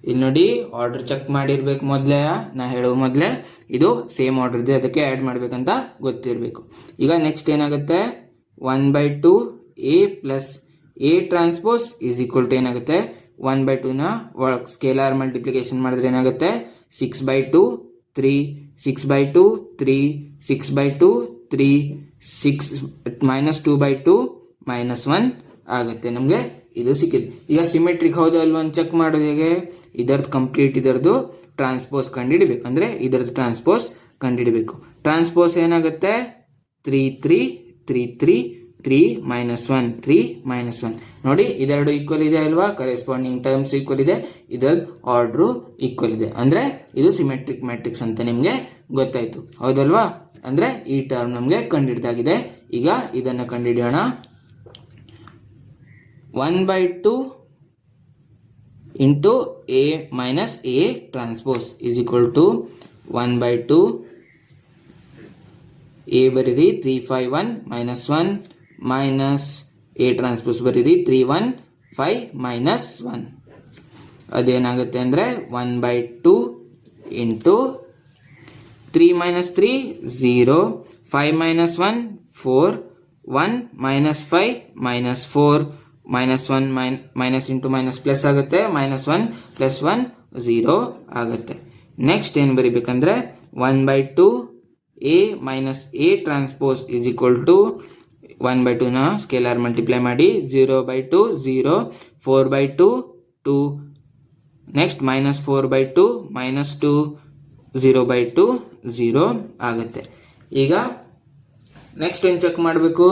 ಇಲ್ಲಿ ನೋಡಿ, ಆರ್ಡರ್ ಚೆಕ್ ಮಾಡಿರ್ಬೇಕು ಮೊದಲೇ, ನಾ ಹೇಳೋ ಮೊದಲೇ ಇದು ಸೇಮ್ ಆರ್ಡರ್ ಇದೆ, ಅದಕ್ಕೆ ಆ್ಯಡ್ ಮಾಡಬೇಕಂತ ಗೊತ್ತಿರಬೇಕು. ಈಗ ನೆಕ್ಸ್ಟ್ ಏನಾಗುತ್ತೆ 1/2 A plus A transpose is equal to ಏನಾಗುತ್ತೆ 1/2ನ ಸ್ಕೇಲಾರ್ ಮಲ್ಟಿಪ್ಲಿಕೇಶನ್ ಮಾಡಿದ್ರೆ ಏನಾಗುತ್ತೆ 6/2 3 6/2 3 6/2 3 6 -2/2 -1 ಆಗುತ್ತೆ. ನಮಗೆ ಇದು ಸಿಕ್ಕಿದೆ. ಈಗ ಸಿಮೆಟ್ರಿಕ್ ಹೌದು ಅಲ್ವಾ ಅಂತ ಚೆಕ್ ಮಾಡೋದು ಹೇಗೆ, ಇದರದ್ದು ಕಂಪ್ಲೀಟ್ ಇದರದ್ದು ಟ್ರಾನ್ಸ್ಪೋಸ್ ಕಂಡುಹಿಡಬೇಕು. ಅಂದರೆ ಇದರದ್ದು ಟ್ರಾನ್ಸ್ಪೋಸ್ ಕಂಡುಹಿಡಬೇಕು. ಟ್ರಾನ್ಸ್ಪೋಸ್ ಏನಾಗುತ್ತೆ 3 3 3 3 3 -1 3 -1. ನೋಡಿ, ಇದೆರಡು ಈಕ್ವಲ್ ಇದೆ ಅಲ್ವಾ, ಕರೆಸ್ಪಾಂಡಿಂಗ್ ಟರ್ಮ್ಸ್ ಈಕ್ವಲ್ ಇದೆ, ಇದರದ್ದು ಆರ್ಡ್ರು ಈಕ್ವಲ್ ಇದೆ. ಅಂದರೆ ಇದು ಸಿಮೆಟ್ರಿಕ್ ಮ್ಯಾಟ್ರಿಕ್ಸ್ ಅಂತ ನಿಮಗೆ ಗೊತ್ತಾಯಿತು, ಹೌದಲ್ವಾ? ಅಂದರೆ ಈ ಟರ್ಮ್ ನಮಗೆ ಕಂಡುಹಿಡಿದಾಗಿದೆ. ಈಗ ಇದನ್ನು ಕಂಡುಹಿಡಿಯೋಣ. 1/2 into A minus A transpose is equal to 1/2 A ಬರೀರಿ 351 -1 ಮೈನಸ್ ಎ ಟ್ರಾನ್ಸ್ಪೋಸ್ ಬರೀರಿ 315 -1 ಅದೇನಾಗುತ್ತೆ ಅಂದರೆ 1/2 into 3 - 3 0 5 - 1 4 1 - 5 -4 -1 minus into minus plus ಆಗುತ್ತೆ -1 + 1 0 ಆಗುತ್ತೆ. ನೆಕ್ಸ್ಟ್ ಏನು ಬರಿಬೇಕಂದ್ರೆ 1/2 A minus A transpose is equal to 1/2 ನ ಸ್ಕೇಲಾರ್ ಮಲ್ಟಿಪ್ಲೈ ಮಾಡಿ 0/2 0 4/2 2 ನೆಕ್ಸ್ಟ್ -4/2 -2 0/2 0 ಆಗುತ್ತೆ. ಈಗ ನೆಕ್ಸ್ಟ್ ಏನು ಚೆಕ್ ಮಾಡಬೇಕು?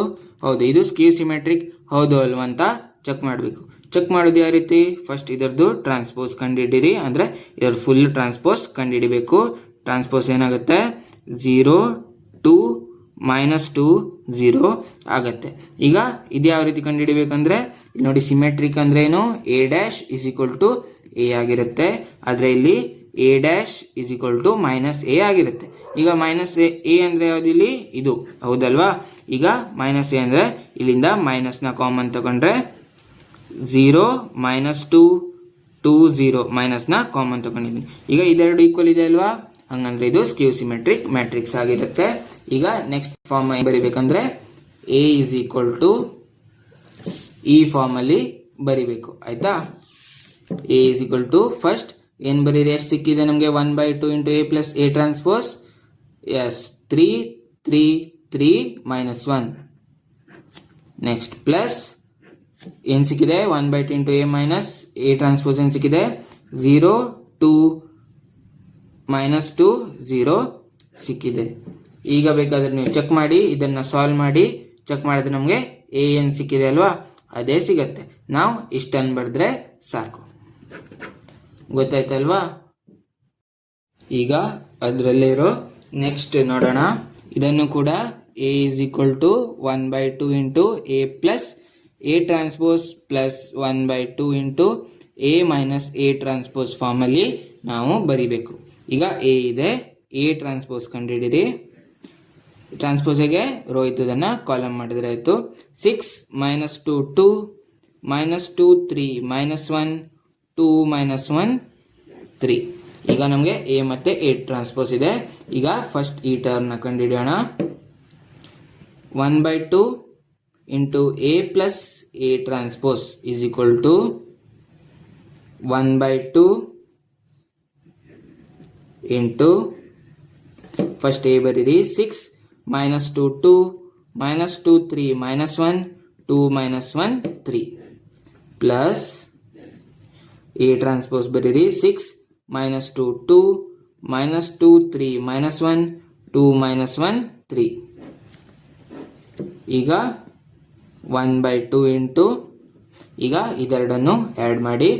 ಹೌದು, ಇದು ಸ್ಕ್ಯೂ ಸಿಮೆಟ್ರಿಕ್ ಹೌದು ಅಲ್ವಾ ಅಂತ ಚೆಕ್ ಮಾಡಬೇಕು. ಚೆಕ್ ಮಾಡೋದು ಯಾವ ರೀತಿ? ಫಸ್ಟ್ ಇದರದ್ದು ಟ್ರಾನ್ಸ್ಪೋಸ್ ಕಂಡುಹಿಡಿಯಿರಿ, ಅಂದರೆ ಇದರ ಫುಲ್ ಟ್ರಾನ್ಸ್ಪೋಸ್ ಕಂಡುಹಿಡಿಬೇಕು. ಟ್ರಾನ್ಸ್ಪೋಸ್ ಏನಾಗುತ್ತೆ 0 2 -2 0 ಆಗುತ್ತೆ. ಈಗ ಇದು ಯಾವ ರೀತಿ ಕಂಡುಹಿಡಿಬೇಕಂದ್ರೆ ಇಲ್ಲಿ ನೋಡಿ, ಸಿಮೆಟ್ರಿಕ್ ಅಂದ್ರೆ ಏನು? a' = a ಆಗಿರುತ್ತೆ. ಆದರೆ ಇಲ್ಲಿ a' = -a ಆಗಿರುತ್ತೆ. ಈಗ -a ಅಂದ್ರೆ ಯಾವ್ದು? ಇಲ್ಲಿ ಇದು ಹೌದಲ್ವಾ? ಈಗ -a ಅಂದ್ರೆ ಇಲ್ಲಿಂದ ಮೈನಸ್ನ ಕಾಮನ್ ತಗೊಂಡ್ರೆ 0 -2 2 0 ಮೈನಸ್ನ ಕಾಮನ್ ತಗೊಂಡಿದ್ದೀನಿ. ಈಗ ಇದೆರಡು ಈಕ್ವಲ್ ಇದೆ ಅಲ್ವಾ? ಹಂಗಂದ್ರೆ ಇದು ಸ್ಕ್ಯೂ ಸಿಮೆಟ್ರಿಕ್ ಮ್ಯಾಟ್ರಿಕ್ಸ್ ಆಗಿರುತ್ತೆ. ಈಗ ನೆಕ್ಸ್ಟ್ ಫಾರ್ಮ್ ಬರಿಬೇಕಂದ್ರೆ a = ಈ ಫಾರ್ಮ್ ಅಲ್ಲಿ ಬರಿಬೇಕು. ಆಯ್ತಾ? a = ಫಸ್ಟ್ ಏನು ಬರೀರಿ? ಎಷ್ಟು ಸಿಕ್ಕಿದೆ ನಮಗೆ? 1/2 into a plus a transpose. As 3 3 3 -1. Next plus ಏನು ಸಿಕ್ಕಿದೆ? 1/2 into a minus a transpose ಏನು ಸಿಕ್ಕಿದೆ? 0 2 -2 0 ಸಿಕ್ಕಿದೆ. ಈಗ ಬೇಕಾದ್ರೆ ನೀವು ಚೆಕ್ ಮಾಡಿ, ಇದನ್ನು ಸಾಲ್ವ್ ಮಾಡಿ ಚೆಕ್ ಮಾಡಿದ್ರೆ ನಮಗೆ a ಏನು ಸಿಕ್ಕಿದೆ ಅಲ್ವಾ? ಅದೇ ಸಿಗತ್ತೆ. ನಾವು ಇಷ್ಟನ್ನು ಬರೆದ್ರೆ ಸಾಕು. ಗೊತ್ತಾಯ್ತಲ್ವಾ? ಈಗ ಅದರಲ್ಲಿರೋ ನೆಕ್ಸ್ಟ್ ನೋಡೋಣ. ಇದನ್ನು ಕೂಡ a = 1/2 into a plus a transpose plus 1/2 into a minus a transpose ಫಾರ್ಮಲ್ಲಿ ನಾವು ಬರಿಬೇಕು. ಈಗ a ಇದೆ, a ಟ್ರಾನ್ಸ್ಪೋಸ್ ಕಂಡುಹಿಡಿಯಿರಿ. ಟ್ರಾನ್ಸ್ಪೋಸಿಗೆ ರೋ ಇದ್ದದನ್ನು ಕಾಲಮ್ ಮಾಡಿದ್ರೆ ಆಯಿತು. 6 -2 2 -2 3 -1 2 -1 3. ಈಗ ನಮಗೆ a ಮತ್ತೆ a ಟ್ರಾನ್ಸ್ಪೋಸ್ ಇದೆ. ಈಗ ಫಸ್ಟ್ ಈ ಟರ್ಮ್ನ ಕಂಡುಹಿಡಿಯೋಣ. 1/2 into a plus a transpose is equal to 1/2 into first a ಬರೀರಿ 6 -2 2 -2 3 -1 2 -1 3 ಪ್ಲಸ್ a ಟ್ರಾನ್ಸ್ಪೋಸ್ ಬರೀರಿ 6 -2 2 -2 3 -1 2 -1 3. ಈಗ 1/2 ಇಂಟು ಈಗ ಇದೆರಡನ್ನು ಆ್ಯಡ್ ಮಾಡಿ,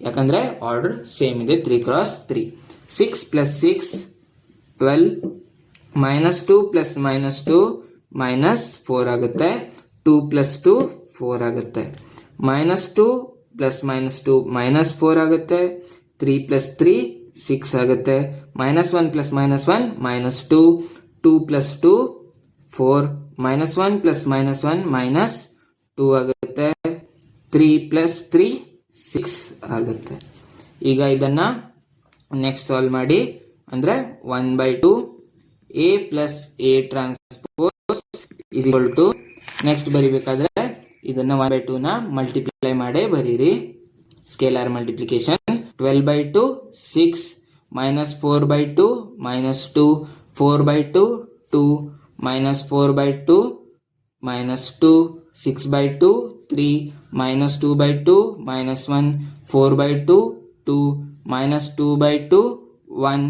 ಯಾಕಂದರೆ ಆರ್ಡರ್ ಸೇಮ್ ಇದೆ 3 × 3. 6 + 6 12 -2 + -2 -4 ಆಗುತ್ತೆ. 2 + 2 4 ಆಗುತ್ತೆ. -2 + -2 -4 ಆಗುತ್ತೆ. 3 + 3 6 ಆಗುತ್ತೆ. -1 + -1 -2 2 + 2 4 -1 + -1 -2 ಆಗುತ್ತೆ. 3 + 3 6 ಆಗುತ್ತೆ. ಈಗ ಇದನ್ನು ನೆಕ್ಸ್ಟ್ ಸಾಲ್ವ್ ಮಾಡಿ, ಅಂದರೆ 1/2 a plus a transpose is equal to next ಬರಿಬೇಕಾದ್ರೆ ಇದನ್ನು 1/2 ನ ಮಲ್ಟಿಪ್ಲೈ ಮಾಡೇ ಬರೀರಿ. ಸ್ಕೇಲಾರ್ ಮಲ್ಟಿಪ್ಲಿಕೇಶನ್ 12/2 6 -4/2 -2 4/2 2 -4/2 -2 6/2 3 -2/2 -1 4/2 2 -2/2 1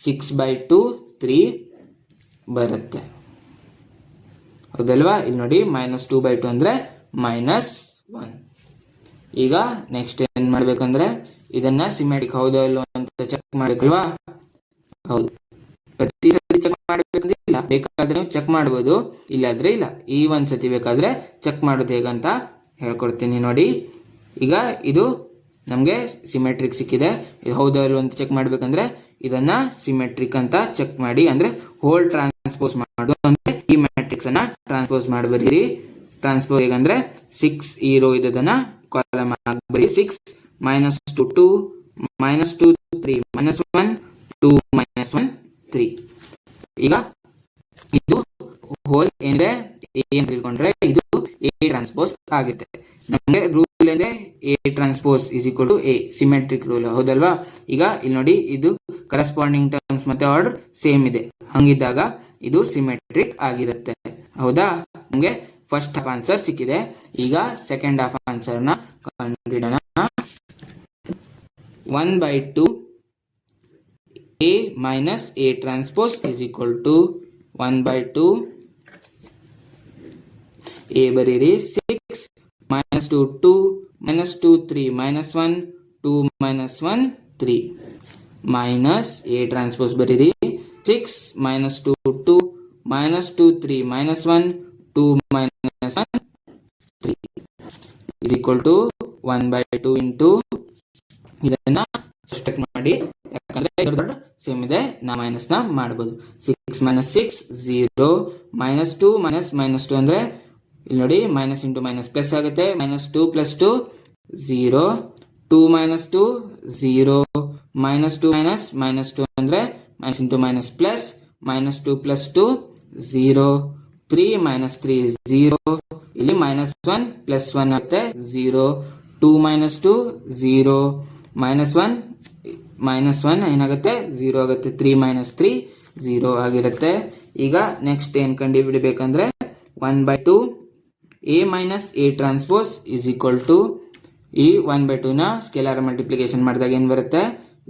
6/2 3 ಬರುತ್ತೆ. ಹೌದಲ್ವಾ? ಇಲ್ಲಿ ನೋಡಿ -2/2 ಅಂದರೆ -1. ಈಗ ನೆಕ್ಸ್ಟ್ ಏನು ಮಾಡಬೇಕಂದ್ರೆ ಇದನ್ನ ಸಿಮೆಟ್ರಿಕ್ ಹೌದೋ ಅಲ್ವೋ ಅಂತ ಚೆಕ್ ಮಾಡಬೇಕಲ್ವಾ? ಹೌದು. ಪ್ರತಿ ಸತಿ ಚೆಕ್ ಮಾಡಬೇಕಂದ್ರೆ ಬೇಕಾದ್ರೆ ಚೆಕ್ ಮಾಡ್ಬೋದು, ಇಲ್ಲಾದ್ರೆ ಇಲ್ಲ. ಈ ಒಂದ್ಸತಿ ಬೇಕಾದ್ರೆ ಚೆಕ್ ಮಾಡೋದು ಹೇಗಂತ ಹೇಳ್ಕೊಡ್ತೀನಿ ನೋಡಿ. ಈಗ ಇದು ನಮಗೆ ಸಿಮೆಟ್ರಿಕ್ ಸಿಕ್ಕಿದೆ. ಇದು ಹೌದಾ ಅಲ್ವಾ ಅಂತ ಚೆಕ್ ಮಾಡ್ಬೇಕಂದ್ರೆ ಇದನ್ನ ಸಿಮೆಟ್ರಿಕ್ ಅಂತ ಚೆಕ್ ಮಾಡಿ, ಅಂದ್ರೆ ಹೋಲ್ ಟ್ರಾನ್ಸ್ಪೋಸ್ ಮಾಡೋದು ಅಂದ್ರೆ ಈ ಮ್ಯಾಟ್ರಿಕ್ಸ್ ಅನ್ನ ಟ್ರಾನ್ಸ್ಪೋಸ್ ಮಾಡಿ ಬರೀರಿ. ಟ್ರಾನ್ಸ್ಪೋಸ್ ಹೇಗಂದ್ರೆ 6 ಇರೋ ಇದನ್ನ ಕಾಲಮ್ ಆಗಿ ಬರೀ 6 -2 2 -2 3 -1 2 -1 3. ಈಗ ಇದು ಹೋಲ್ ಏನಿದೆ ಎ ಅಂತ ತಿಳ್ಕೊಂಡ್ರೆ ಇದು ಎ ಟ್ರಾನ್ಸ್ಪೋಸ್ ಆಗುತ್ತೆ. ನಮಗೆ ರೂಲ್ ಅಂದ್ರೆ A transpose is equal to A, symmetric rule, ಹೌದಲ್ವಾ? ಈಗ ಇಲ್ಲಿ ನೋಡಿ, ಇದು ಕರೆಸ್ಪಾಂಡಿಂಗ್ ಟರ್ಮ್ಸ್ ಮತ್ತೆ ಆರ್ಡರ್ ಸೇಮ್ ಇದೆ, ಹಂಗಿದ್ದಾಗ ಇದು ಸಿಮೆಟ್ರಿಕ್ ಆಗಿರುತ್ತೆ. ಹೌದಾ? ನಮಗೆ ಫಸ್ಟ್ ಹಾಫ್ ಆನ್ಸರ್ ಸಿಕ್ಕಿದೆ. ಈಗ ಸೆಕೆಂಡ್ ಹಾಫ್ ಆನ್ಸರ್ ನ ಕಂಡುಹಿಡಿಯೋಣ. 1/2 A minus A transpose is equal to 1/2 A ಬರೀರಿ 6 -2 2 -2 3 -1 2 -1 3 minus A transpose ಬರೀರಿ 6 -2 2 -2 3 -1 2 -1 3 is equal to 1/2 into ಇದನ್ನ ಸಬ್ಸ್ಟ್ರಾಕ್ಟ್ ಮಾಡಿ, ಯಾಕಂದ್ರೆ ದೊಡ್ಡ ಸೇಮ್ ಇದೆ, ನಾ ಮೈನಸ್ ನ ಮಾಡಬಹುದು. 6 - 6 0 -2 -2 ಅಂದ್ರೆ ಇಲ್ಲಿ ನೋಡಿ ಮೈನಸ್ ಇಂಟು ಮೈನಸ್ ಪ್ಲಸ್ ಆಗುತ್ತೆ. -2 + 2 0 2 -2 0 -2 -2 ಅಂದ್ರೆ ಮೈನಸ್ ಇಂಟು ಮೈನಸ್ ಪ್ಲಸ್ -2 + 2 0 3 -3 0 ಇಲ್ಲಿ -1 + 1 ಆಗುತ್ತೆ 0 2 -2 0 -1 ಏನಾಗುತ್ತೆ 0 ಆಗುತ್ತೆ 3 - 3 0 ಆಗಿರುತ್ತೆ. ಈಗ ನೆಕ್ಸ್ಟ್ ಏನ್ ಕಂಡು ಹಿಡಿಬೇಕಂದ್ರೆ 1/2 A minus A transpose is equal to ಈ 1/2 ನ ಸ್ಕೇಲಾರ್ ಮಲ್ಟಿಪ್ಲಿಕೇಶನ್ ಮಾಡಿದಾಗ ಏನ್ ಬರುತ್ತೆ,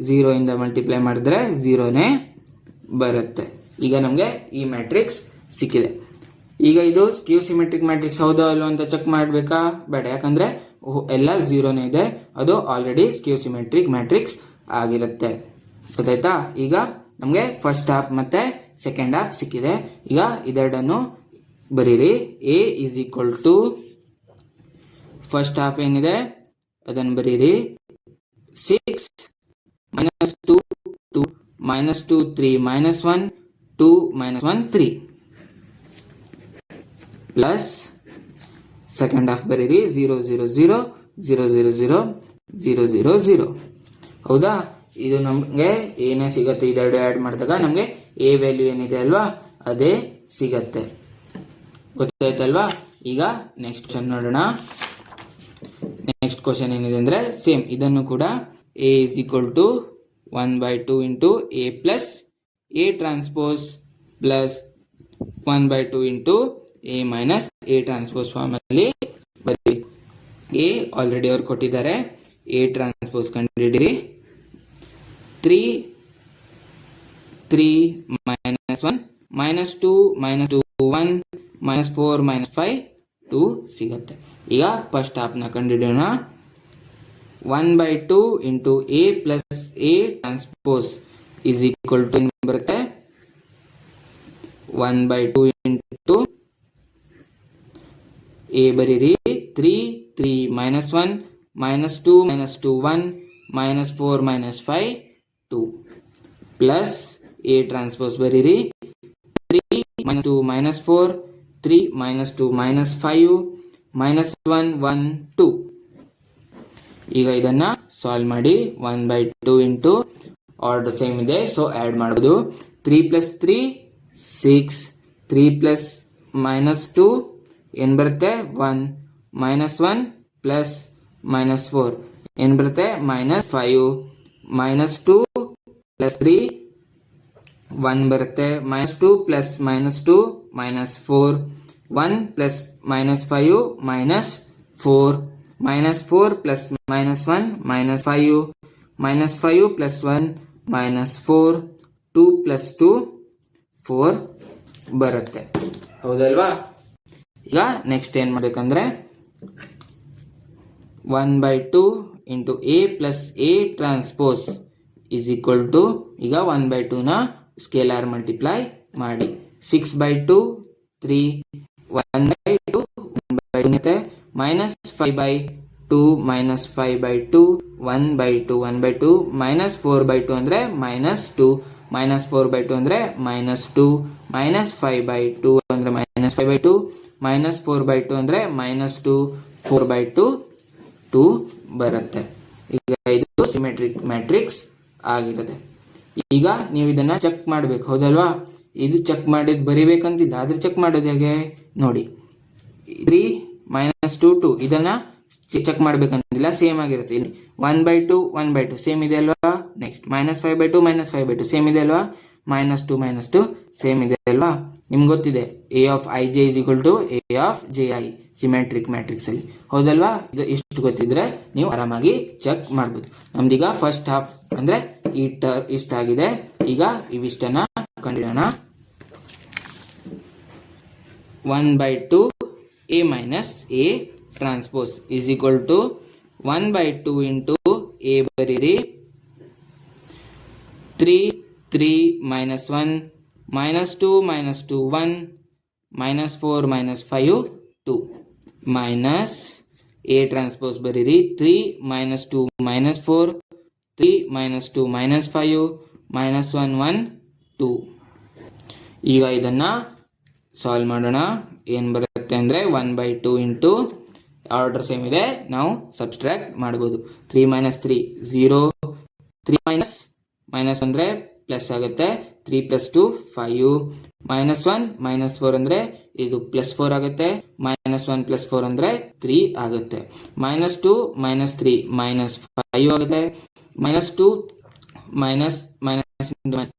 0 ಇಂದ ಮಲ್ಟಿಪ್ಲೈ ಮಾಡಿದ್ರೆ 0ನೇ ಬರುತ್ತೆ. ಈಗ ನಮಗೆ ಈ ಮ್ಯಾಟ್ರಿಕ್ಸ್ ಸಿಕ್ಕಿದೆ. ಈಗ ಇದು ಸ್ಕ್ಯೂ ಸಿಮೆಟ್ರಿಕ್ ಮ್ಯಾಟ್ರಿಕ್ಸ್ ಹೌದಾ ಅಲ್ವಾ ಅಂತ ಚೆಕ್ ಮಾಡಬೇಕಾ ಬೇಡ, ಯಾಕಂದ್ರೆ ಎಲ್ಲ 0ನೇ ಇದೆ, ಅದು ಆಲ್ರೆಡಿ ಸ್ಕ್ಯೂ ಸಿಮೆಟ್ರಿಕ್ ಮ್ಯಾಟ್ರಿಕ್ಸ್ ಆಗಿರುತ್ತೆ. ಗೊತ್ತಾಯ್ತಾ? ಈಗ ನಮಗೆ ಫಸ್ಟ್ ಹಾಫ್ ಮತ್ತೆ ಸೆಕೆಂಡ್ ಹಾಫ್ ಸಿಕ್ಕಿದೆ. ಈಗ ಇದೆರಡನ್ನು ಬರೀರಿ. A is equal to first half ಏನಿದೆ ಅದನ್ನು ಬರೀರಿ 6 -2 2 -2 3 -1 2 -1 3 ಪ್ಲಸ್ ಸೆಕೆಂಡ್ ಹಾಫ್ ಬರೀರಿ 0 0 0 0 0 0 0 0 0. ಹೌದಾ? ಇದು ನಮಗೆ ಏನೇ ಸಿಗತ್ತೆ, ಇದೆರಡು ಆ್ಯಡ್ ಮಾಡಿದಾಗ ನಮಗೆ ಎ ವ್ಯಾಲ್ಯೂ ಏನಿದೆ ಅಲ್ವಾ ಅದೇ ಸಿಗತ್ತೆ. ಗೊತ್ತಾಯ್ತಲ್ವಾ? ಈಗ ನೆಕ್ಸ್ಟ್ ಕ್ವಶನ್ ನೋಡೋಣ. ನೆಕ್ಸ್ಟ್ ಕ್ವಶನ್ ಏನಿದೆ ಅಂದ್ರೆ ಸೇಮ್ ಇದನ್ನು ಕೂಡ A is equal to 1/2 into A plus A transpose plus 1/2 into A minus A transpose form ಅಲ್ಲಿ ಬರೀ. ಎ ಆಲ್ರೆಡಿ ಅವ್ರು ಕೊಟ್ಟಿದ್ದಾರೆ, ಎ ಟ್ರಾನ್ಸ್ಪೋಸ್ ಕಂಡುಹಿಡಿರಿ. 3 -1 -2 -2 1 -4 -5 2 ಸಿಗುತ್ತೆ. ಈಗ ಫಸ್ಟ್ ಹಾಫ್ ನ ಕಂಡುಹಿಡಿಯೋಣ. 1/2 into A plus A transpose is equal to ಬರುತ್ತೆ 1/2 ಇಂಟು ಎ ಬರೀರಿ 3 3 -1 -2 -2 1 -4 -5 2 ಪ್ಲಸ್ ಎ ಟ್ರಾನ್ಸ್ಪೋಸ್ ಬರೀರಿ 3 -2 -4 3 -2 -5 -1 1 2. ಈಗ ಇದನ್ನ ಸಾಲ್ವ್ ಮಾಡಿ 1/2 ಇಂಟು ಆರ್ಡರ್ ಸೇಮ್ ಇದೆ, ಸೊ ಆಡ್ ಮಾಡಬಹುದು. 3 + 3 6 3 ಪ್ಲಸ್ -2 ಏನ್ ಬರುತ್ತೆ 1 -1 ಪ್ಲಸ್ -4 ಏನ್ ಬರುತ್ತೆ -5 -2 ಪ್ಲಸ್ 3 1 ಬರುತ್ತೆ -2 plus -2 -4 1 plus -5 -4 -4 plus -1 -5 -5 plus 1 -4 2 plus 2 4 ಬರುತ್ತೆ. ಹೌದಲ್ವಾ? ಈಗ ನೆಕ್ಸ್ಟ್ ಏನ್ ಮಾಡ್ಬೇಕಂದ್ರೆ 1/2 into A plus A transpose is equal to, ಈಗ 1/2 ನ ಸ್ಕೇಲಾರ್ ಮಲ್ಟಿಪ್ಲೈ ಮಾಡಿ 6/2 3 1/2 1/2 -5/2 2 ಮೈನಸ್ 5/2 1/2 1/2 ಮೈನಸ್ 4/2 ಅಂದರೆ -2 ಮೈನಸ್ 4/2 ಅಂದರೆ -2 ಮೈನಸ್ 5/2 ಅಂದರೆ -5/2 ಮೈನಸ್ 4/2 ಅಂದರೆ -2 4/2 2 ಬರುತ್ತೆ. ಈಗ ಇದು ಸಿಮೆಟ್ರಿಕ್ ಮ್ಯಾಟ್ರಿಕ್ಸ್ ಆಗಿರುತ್ತೆ. ಈಗ ನೀವು ಇದನ್ನ ಚೆಕ್ ಮಾಡಬೇಕು, ಹೌದಲ್ವಾ? ಇದು ಚೆಕ್ ಮಾಡಿದ್ ಬರಿಬೇಕಂತಿಲ್ಲ, ಆದ್ರೆ ಚೆಕ್ ಮಾಡೋದು ಹೇಗೆ ನೋಡಿ. 3 - 2 2 ಇದನ್ನ ಚೆಕ್ ಮಾಡ್ಬೇಕಂತಿಲ್ಲ, ಸೇಮ್ ಆಗಿರುತ್ತೆ. ಇಲ್ಲಿ 1/2 1/2 ಸೇಮ್ ಇದೆ ಅಲ್ವಾ? ನೆಕ್ಸ್ಟ್ -5/2 -5/2 ಸೇಮ್ ಇದೆ ಅಲ್ವಾ? -2 -2 ಸೇಮ್ ಇದೆ ಅಲ್ವಾ? ನಿಮ್ಗೆ ಗೊತ್ತಿದೆ A of ij is equal to A of ji symmetric matrix ಅಲ್ಲಿ, ಹೌದಲ್ವಾ? ಇದು ಇಷ್ಟು ಗೊತ್ತಿದ್ರೆ ನೀವು ಆರಾಮಾಗಿ ಚೆಕ್ ಮಾಡ್ಬೋದು. ನಮ್ದೀಗ ಫಸ್ಟ್ ಹಾಫ್ ಅಂದ್ರೆ ಇಷ್ಟ ಆಗಿದೆ. ಈಗ ಇವಿಷ್ಟನ್ನ ಕಂಡಿಡೋಣ. 1/2 A minus A transpose is equal to 1/2 into A ಬರೀರಿ. 3 3 -1 -2 -2 1 -4 -5 2 minus A transpose ಬರೀರಿ. 3 -2 -4 3 -2 -5 -1 1 2. ಈಗ ಇದನ್ನ ಸಾಲ್ವ್ ಮಾಡೋಣ. ಏನು ಬರುತ್ತೆ ಅಂದರೆ 1/2 ಇಂಟು ಆರ್ಡರ್ ಸೇಮ್ ಇದೆ, ನಾವು ಸಬ್ಸ್ಟ್ರಾಕ್ಟ್ ಮಾಡ್ಬೋದು. 3 - 3 0 3 ಮೈನಸ್ ಅಂದರೆ ಪ್ಲಸ್ ಆಗುತ್ತೆ. 3 + 2 5 -1 -4 ಅಂದರೆ ಇದು +4 ಆಗುತ್ತೆ. -1 + 4 ಅಂದರೆ 3 ಆಗುತ್ತೆ. -2 -3 -5 ಆಗುತ್ತೆ. -2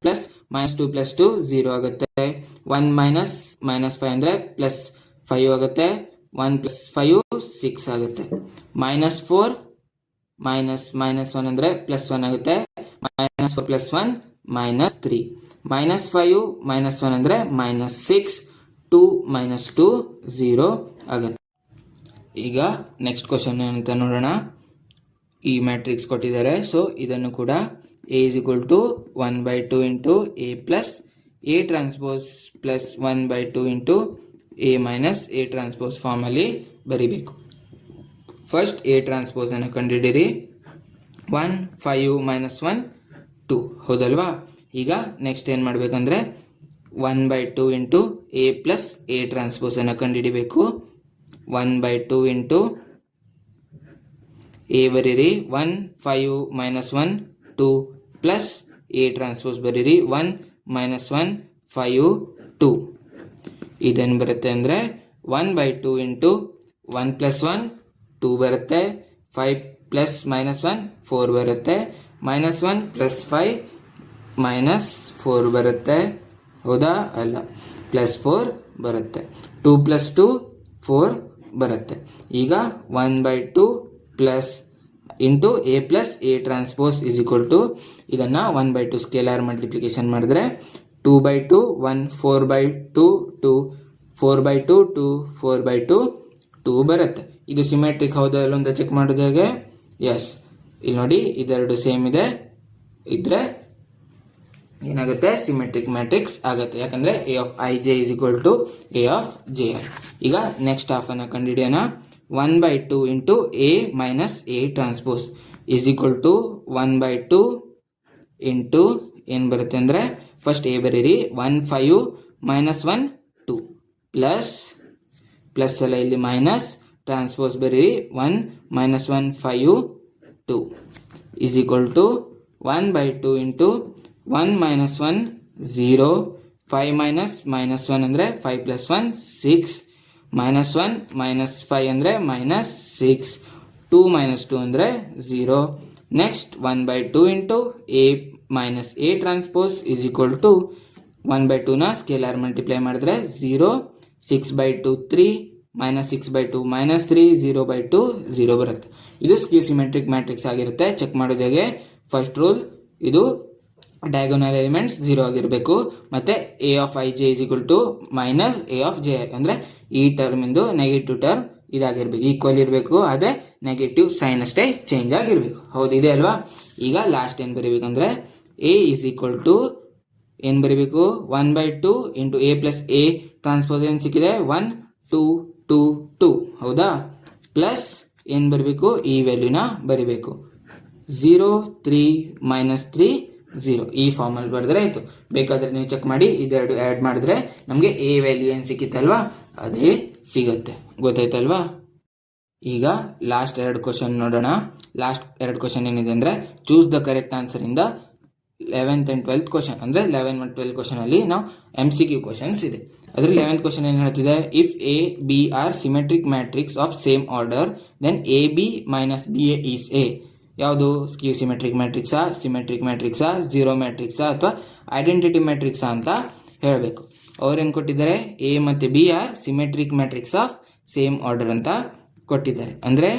ಪ್ಲಸ್ -2 + 2 0 ಆಗುತ್ತೆ. 1 -5 ಅಂದರೆ +5 ಆಗುತ್ತೆ. 1 + 5 6 ಆಗುತ್ತೆ. -4 -1 ಅಂದರೆ +1 ಆಗುತ್ತೆ. -4 + 1 -3 -5 -1 ಅಂದರೆ -6 2 -2 0 ಆಗುತ್ತೆ. ಈಗ ನೆಕ್ಸ್ಟ್ ಕ್ವಶನ್ ಅಂತ ನೋಡೋಣ. ಈ ಮ್ಯಾಟ್ರಿಕ್ಸ್ ಕೊಟ್ಟಿದ್ದಾರೆ, ಸೊ ಇದನ್ನು ಕೂಡ A is equal to 1/2 into A plus A transpose plus 1/2 into A minus A transpose form ಅಲ್ಲಿ ಬರಿಬೇಕು. ಫಸ್ಟ್ A transpose ಅನ್ನು ಕಂಡುಹಿಡಿಯಿರಿ. 1 5 -1 2 ಹೌದಲ್ವಾ? ಈಗ ನೆಕ್ಸ್ಟ್ ಏನು ಮಾಡಬೇಕಂದ್ರೆ 1/2 into A plus A transpose ಅನ್ನು ಕಂಡುಹಿಡಿಬೇಕು. 1/2 ಇಂಟು A ಬರೀರಿ. 1 5 -1 2 ಪ್ಲಸ್ A ಟ್ರಾನ್ಸ್ಪೋಸ್ ಬರೀರಿ. 1 -1 5 2. ಇದೇನು ಬರುತ್ತೆ ಅಂದರೆ 1/2 ಇಂಟು 1 + 1 2 ಬರುತ್ತೆ. 5 ಪ್ಲಸ್ -1 4 ಬರುತ್ತೆ. -1 + 5 -4 ಬರುತ್ತೆ, ಹೌದಾ? ಅಲ್ಲ, +4 ಬರುತ್ತೆ. 2 + 2 4 ಬರುತ್ತೆ. ಈಗ 1/2 plus into A plus A transpose is equal to ಇದನ್ನು 1/2 ಸ್ಕೇಲಾರ್ ಮಲ್ಟಿಪ್ಲಿಕೇಶನ್ ಮಾಡಿದ್ರೆ 2/2 1 4/2 2 4/2 2 4/2 2 ಬರುತ್ತೆ. ಇದು ಸಿಮೆಟ್ರಿಕ್ ಹೌದಾ ಇಲ್ಲ ಅಂತ ಚೆಕ್ ಮಾಡೋದು ಹೇಗೆ? ಎಸ್, ಇಲ್ಲಿ ನೋಡಿ, ಇದೆರಡು ಸೇಮ್ ಇದೆ ಇದ್ರೆ ಏನಾಗುತ್ತೆ? ಸಿಮೆಟ್ರಿಕ್ ಮ್ಯಾಟ್ರಿಕ್ಸ್ ಆಗುತ್ತೆ. ಯಾಕಂದ್ರೆ A of ij is equal to A of ji. ಈಗ ನೆಕ್ಸ್ಟ್ ಹಾಫ್ ಅನ್ನು ಕಂಡುಹಿಡಿಯೋಣ. 1/2 into A minus A transpose is equal to 1/2 into ಏನು ಬರುತ್ತೆ ಅಂದರೆ ಫಸ್ಟ್ A ಬರೀರಿ. 1 5 -1 2 ಪ್ಲಸ್ ಅಲ್ಲ, ಇಲ್ಲಿ ಮೈನಸ್ ಟ್ರಾನ್ಸ್ಪೋಸ್ ಬರೀರಿ. 1 -1 5 2 ಇಸ್ ಈಕ್ವಲ್ ಟು 1/2 ಇಂಟು 1 -1 0 5 -1 ಅಂದರೆ 5 + 1 6 -1 -5 ಅಂದರೆ -6 2 -2 ಅಂದರೆ 0. Next 1/2 into A minus A transpose is equal to 1/2ನ ಸ್ಕೇಲಾರ್ ಮಲ್ಟಿಪ್ಲೈ ಮಾಡಿದ್ರೆ 0 6/2 3 -6/2 -3 0/2 0 ಬರುತ್ತೆ. ಇದು ಸ್ಕ್ಯೂ ಸಿಮೆಟ್ರಿಕ್ ಮ್ಯಾಟ್ರಿಕ್ಸ್ ಆಗಿರುತ್ತೆ. ಚೆಕ್ ಮಾಡೋದು ಹೇಗೆ? ಫಸ್ಟ್ ರೂಲ್, ಇದು ಡಯಾಗೋನಲ್ ಎಲಿಮೆಂಟ್ಸ್ 0 ಆಗಿರಬೇಕು. ಮತ್ತೆ A of ij is equal to minus A of ji ಅಂದರೆ ಈ ಟರ್ಮ್ ಇಂದು ನೆಗೆಟಿವ್ ಟರ್ಮ್ ಇದಾಗಿರ್ಬೇಕು, ಈಕ್ವಲ್ ಇರಬೇಕು. ಆದರೆ ನೆಗೆಟಿವ್ ಸೈನ್ ಅಷ್ಟೇ ಚೇಂಜ್ ಆಗಿರಬೇಕು. ಹೌದು, ಇದೆ ಅಲ್ವಾ? ಈಗ ಲಾಸ್ಟ್ ಏನು ಬರೀಬೇಕಂದ್ರೆ A is equal to ಏನು ಬರೀಬೇಕು? 1/2 into A plus A transpose ಏನು ಸಿಕ್ಕಿದೆ? 1 2 2 2 ಹೌದಾ? ಪ್ಲಸ್ ಏನು ಬರಬೇಕು, ಈ ವ್ಯಾಲ್ಯೂನ ಬರಿಬೇಕು. 0 3 -3 0 ಈ ಫಾರ್ಮಲ್ಲಿ ಬರೆದ್ರೆ ಆಯಿತು. ಬೇಕಾದರೆ ನೀವು ಚೆಕ್ ಮಾಡಿ, ಇದೆರಡು ಆ್ಯಡ್ ಮಾಡಿದ್ರೆ ನಮಗೆ ಎ ವ್ಯಾಲ್ಯೂ ಏನು ಸಿಕ್ಕಿತ್ತಲ್ವಾ ಅದೇ ಸಿಗುತ್ತೆ. ಗೊತ್ತಾಯ್ತಲ್ವಾ? ಈಗ ಲಾಸ್ಟ್ 2 ಕ್ವಶನ್ ನೋಡೋಣ. ಲಾಸ್ಟ್ 2 ಕ್ವಶನ್ ಏನಿದೆ ಅಂದರೆ ಚೂಸ್ ದ ಕರೆಕ್ಟ್ ಆನ್ಸರಿಂದ 11th and 12th ಕ್ವಶನ್, ಅಂದರೆ 11 ಮತ್ತು 12 ಕ್ವಶನಲ್ಲಿ ನಾವು MCQ ಕ್ವಶನ್ಸ್ ಇದೆ. ಅದರಲ್ಲಿ 11th ಕ್ವಶನ್ ಏನು ಹೇಳ್ತಿದೆ, if A B are symmetric matrix of same order then A B minus B A is A. ಯಾವುದು, ಸ್ಕ್ಯೂ ಸಿಮೆಟ್ರಿಕ್ ಮ್ಯಾಟ್ರಿಕ್ಸಾ, ಸಿಮೆಟ್ರಿಕ್ ಮ್ಯಾಟ್ರಿಕ್ಸಾ, ಝೀರೋ ಮ್ಯಾಟ್ರಿಕ್ಸಾ ಅಥವಾ ಐಡೆಂಟಿಟಿ ಮ್ಯಾಟ್ರಿಕ್ಸಾ ಅಂತ ಹೇಳಬೇಕು. ಅವ್ರೇನು ಕೊಟ್ಟಿದ್ದಾರೆ, ಎ ಮತ್ತು B are symmetric matrix of same order ಅಂತ ಕೊಟ್ಟಿದ್ದಾರೆ. ಅಂದರೆ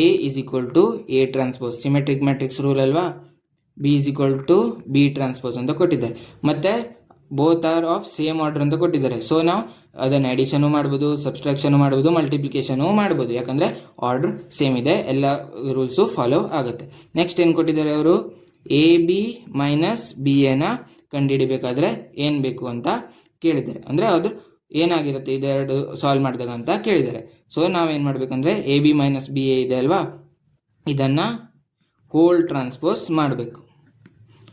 A is equal to A transpose, symmetric matrix rule ಅಲ್ವಾ, B is equal to B transpose ಅಂತ ಕೊಟ್ಟಿದ್ದಾರೆ. ಮತ್ತು both R of same order ಅಂತ ಕೊಟ್ಟಿದ್ದಾರೆ. ಸೊ ನಾವು ಅದನ್ನು ಅಡಿಷನು ಮಾಡ್ಬೋದು, ಸಬ್ಸ್ಟ್ರಾಕ್ಷನು ಮಾಡ್ಬೋದು, ಮಲ್ಟಿಪ್ಲಿಕೇಶನು ಮಾಡ್ಬೋದು, ಯಾಕಂದರೆ ಆರ್ಡರ್ ಸೇಮ್ ಇದೆ, ಎಲ್ಲ ರೂಲ್ಸು ಫಾಲೋ ಆಗುತ್ತೆ. ನೆಕ್ಸ್ಟ್ ಏನು ಕೊಟ್ಟಿದ್ದಾರೆ ಅವರು, ಎ ಬಿ ಮೈನಸ್ ಬಿ ಎನ ಕಂಡುಹಿಡಿಬೇಕಾದ್ರೆ ಏನು ಬೇಕು ಅಂತ ಕೇಳಿದ್ದಾರೆ. ಅಂದರೆ ಅದು ಏನಾಗಿರುತ್ತೆ ಇದೆರಡು ಸಾಲ್ವ್ ಮಾಡಿದಾಗ ಅಂತ ಕೇಳಿದ್ದಾರೆ. ಸೊ ನಾವೇನು ಮಾಡಬೇಕಂದ್ರೆ A B minus B A ಇದೆ ಅಲ್ವಾ, ಇದನ್ನು ಹೋಲ್ ಟ್ರಾನ್ಸ್ಪೋಸ್ ಮಾಡಬೇಕು.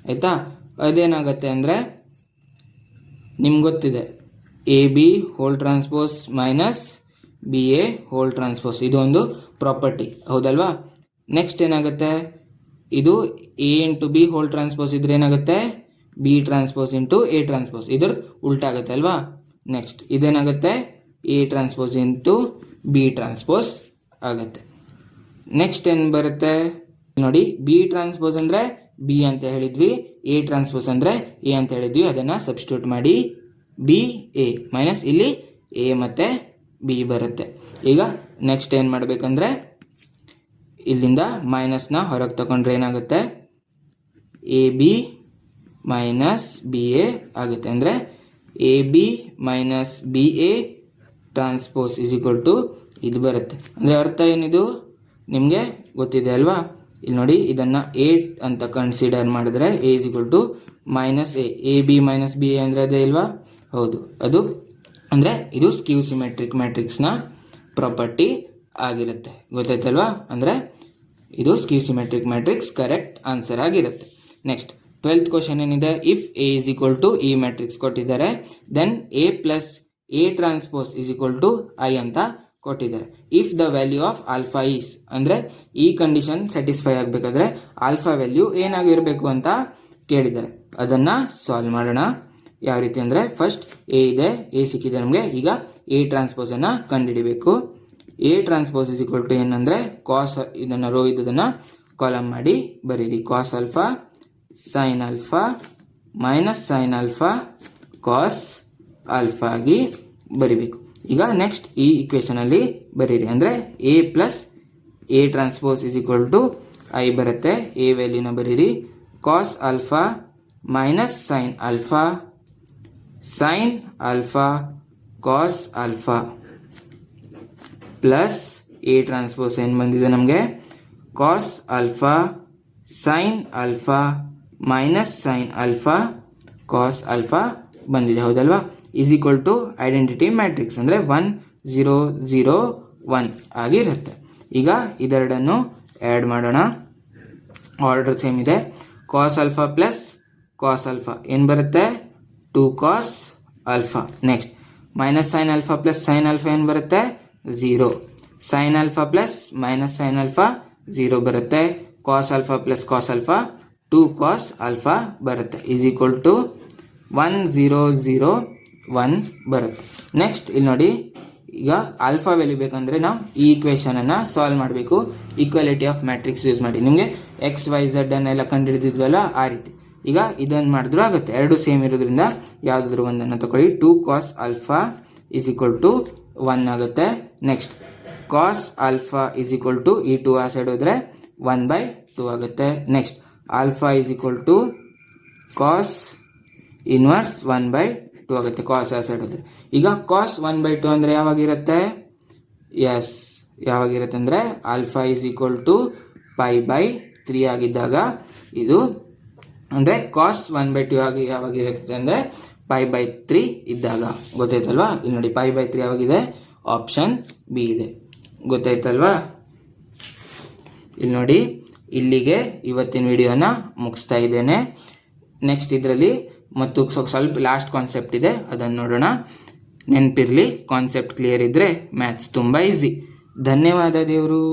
ಆಯಿತಾ? ಅದೇನಾಗುತ್ತೆ ಅಂದರೆ ನಿಮ್ಗೆ ಗೊತ್ತಿದೆ, A B whole transpose minus B A whole transpose, ಇದು ಒಂದು ಪ್ರಾಪರ್ಟಿ, ಹೌದಲ್ವಾ? ನೆಕ್ಸ್ಟ್ ಏನಾಗುತ್ತೆ, ಇದು A into B whole transpose ಇದ್ರೆ ಏನಾಗುತ್ತೆ, B transpose into A transpose, ಇದ್ರದ್ದು ಉಲ್ಟಾಗುತ್ತೆ ಅಲ್ವಾ? ನೆಕ್ಸ್ಟ್ ಇದೇನಾಗುತ್ತೆ, A transpose into B transpose ಆಗುತ್ತೆ. ನೆಕ್ಸ್ಟ್ ಏನು ಬರುತ್ತೆ ನೋಡಿ, ಬಿ ಟ್ರಾನ್ಸ್ಪೋಸ್ ಅಂದರೆ ಬಿ ಅಂತ ಹೇಳಿದ್ವಿ, ಎ ಟ್ರಾನ್ಸ್ಪೋಸ್ ಅಂದರೆ ಎ ಅಂತ ಹೇಳಿದ್ವಿ, ಅದನ್ನು ಸಬ್ಸ್ಟಿಟ್ಯೂಟ್ ಮಾಡಿ ಬಿ ಎ ಮೈನಸ್ ಇಲ್ಲಿ ಎ ಮತ್ತು ಬಿ ಬರುತ್ತೆ. ಈಗ ನೆಕ್ಸ್ಟ್ ಏನು ಮಾಡಬೇಕಂದ್ರೆ ಇಲ್ಲಿಂದ ಮೈನಸ್ನ ಹೊರಗೆ ತಗೊಂಡ್ರೆ ಏನಾಗುತ್ತೆ, A B minus B A ಆಗುತ್ತೆ. ಅಂದರೆ A B minus B A transpose is equal to ಇದು ಬರುತ್ತೆ. ಅಂದರೆ ಅರ್ಥ ಏನಿದು ನಿಮಗೆ ಗೊತ್ತಿದೆ ಅಲ್ವಾ? ಇಲ್ಲಿ ನೋಡಿ, ಇದನ್ನು ಎ ಅಂತ ಕನ್ಸಿಡರ್ ಮಾಡಿದ್ರೆ A is equal to minus A B minus B A ಅಂದರೆ ಅದೇ ಇಲ್ವಾ? ಹೌದು, ಅದು ಅಂದರೆ ಇದು ಸ್ಕ್ಯೂ ಸಿಮೆಟ್ರಿಕ್ ಮ್ಯಾಟ್ರಿಕ್ಸ್ನ ಪ್ರಾಪರ್ಟಿ ಆಗಿರುತ್ತೆ. ಗೊತ್ತಾಯ್ತಲ್ವಾ? ಅಂದರೆ ಇದು skew symmetric matrix correct answer ಆಗಿರುತ್ತೆ. ನೆಕ್ಸ್ಟ್ 12th ಕ್ವಶನ್ ಏನಿದೆ, if A is equal to E matrix ಕೊಟ್ಟಿದ್ದಾರೆ, then A plus A transpose is equal to I ಅಂತ ಕೊಟ್ಟಿದ್ದಾರೆ. If the value of alpha is, ಅಂದರೆ ಈ ಕಂಡೀಷನ್ ಸ್ಯಾಟಿಸ್ಫೈ ಆಗಬೇಕಾದ್ರೆ ಆಲ್ಫಾ ವ್ಯಾಲ್ಯೂ ಏನಾಗಿರಬೇಕು ಅಂತ ಕೇಳಿದ್ದಾರೆ. ಅದನ್ನು ಸಾಲ್ವ್ ಮಾಡೋಣ. ಯಾವ ರೀತಿ ಅಂದರೆ ಫಸ್ಟ್ ಎ ಇದೆ, ಎ ಸಿಕ್ಕಿದೆ ನಮಗೆ. ಈಗ ಎ ಟ್ರಾನ್ಸ್ಪೋಸನ್ನು ಕಂಡುಹಿಡಿಬೇಕು. A transpose is equal to ಏನಂದರೆ ಕಾಸ್, ಇದನ್ನು ರೋ ಇದ್ದದನ್ನು ಕಾಲಮ್ ಮಾಡಿ ಬರೀರಿ. Cos alpha sign alpha minus sine alpha cos alpha ಆಗಿ ಬರಿಬೇಕು. ಈಗ ನೆಕ್ಸ್ಟ್ ಈ ಇಕ್ವೇಷನಲ್ಲಿ ಬರೀರಿ. ಅಂದರೆ A plus A transpose is equal to I ಬರುತ್ತೆ. ಎ ವ್ಯಾಲ್ಯೂನ ಬರೀರಿ. Cos alpha minus sine alpha sign alpha cos alpha plus A transpose ಏನು ಬಂದಿದೆ ನಮಗೆ, cos alpha sign alpha minus sine alpha cos alpha ಬಂದಿದೆ, ಹೌದಲ್ವಾ? Is equal to identity matrix, ಅಂದರೆ 1 0 0 1 ಆಗಿರುತ್ತೆ. ಈಗ ಇದೆರಡನ್ನು ಆ್ಯಡ್ ಮಾಡೋಣ. ಆರ್ಡರ್ ಸೇಮ್ ಇದೆ. Cos alpha plus cos alpha ಏನು ಬರುತ್ತೆ, 2 cos alpha. Next minus sine alpha plus sine alpha ಏನು ಬರುತ್ತೆ, 0. Sine alpha plus minus sine alpha 0 ಬರುತ್ತೆ. Cos alpha plus cos alpha 2 cos alpha ಬರುತ್ತೆ. ಈಸ್ ಈಕ್ವಲ್ ಟು 1 0 0 1 ಬರುತ್ತೆ. ನೆಕ್ಸ್ಟ್ ಇಲ್ಲಿ ನೋಡಿ, ಈಗ ಆಲ್ಫಾ ವ್ಯಾಲ್ಯೂ ಬೇಕಂದರೆ ನಾವು ಈ ಇಕ್ವೇಷನನ್ನು ಸಾಲ್ವ್ ಮಾಡಬೇಕು. ಈಕ್ವಾಲಿಟಿ ಆಫ್ ಮ್ಯಾಟ್ರಿಕ್ಸ್ ಯೂಸ್ ಮಾಡಿ. ನಿಮಗೆ ಎಕ್ಸ್ ವೈ ಝೆಡ್ ಅನ್ನೆಲ್ಲ ಕಂಡುಹಿಡಿದಿದ್ವಲ್ಲ ಆ ರೀತಿ. ಈಗ ಇದನ್ನು ಮಾಡಿದ್ರೂ ಆಗುತ್ತೆ, ಎರಡು ಸೇಮ್ ಇರೋದ್ರಿಂದ ಯಾವುದಾದ್ರೂ ಒಂದನ್ನು ತಗೊಳ್ಳಿ. 2 cos alpha is equal to 1 ಆಗುತ್ತೆ. Next cos alpha is equal to ಈ 2 ಆ ಸೈಡ್ ಹೋದರೆ 1/2 ಆಗುತ್ತೆ. Next alpha is equal to cos inverse 1/2 ಆಗುತ್ತೆ, ಕಾಸ್ ಆ ಸೈಡ್ ಹೋದರೆ. ಈಗ ಕಾಸ್ 1/2 ಅಂದರೆ ಯಾವಾಗಿರುತ್ತೆ, ಎಸ್ ಯಾವಾಗಿರುತ್ತೆ ಅಂದರೆ ಆಲ್ಫಾ ಈಸ್ ಈಕ್ವಲ್ ಟು π/3 ಆಗಿದ್ದಾಗ ಇದು, ಅಂದರೆ ಕಾಸ್ 1/2 ಆಗಿ ಯಾವಾಗಿರುತ್ತೆ ಅಂದರೆ π/3 ಇದ್ದಾಗ. ಗೊತ್ತಾಯ್ತಲ್ವಾ? ಇಲ್ಲಿ ನೋಡಿ π/3 ಯಾವಾಗಿದೆ, ಆಪ್ಷನ್ ಬಿ ಇದೆ. ಗೊತ್ತಾಯ್ತಲ್ವಾ? ಇಲ್ಲಿ ನೋಡಿ, ಇಲ್ಲಿಗೆ ಇವತ್ತಿನ ವಿಡಿಯೋನ ಮುಗಿಸ್ತಾ ಇದ್ದೇನೆ. ನೆಕ್ಸ್ಟ್ ಇದರಲ್ಲಿ ಮತ್ತು ಸ್ವಲ್ಪ ಲಾಸ್ಟ್ ಕಾನ್ಸೆಪ್ಟ್ ಇದೆ, ಅದನ್ನು ನೋಡೋಣ. ನೆನಪಿರಲಿ, ಕಾನ್ಸೆಪ್ಟ್ ಕ್ಲಿಯರ್ ಇದ್ದರೆ ಮ್ಯಾಥ್ಸ್ ತುಂಬ ಈಸಿ. ಧನ್ಯವಾದ ದೇವರು.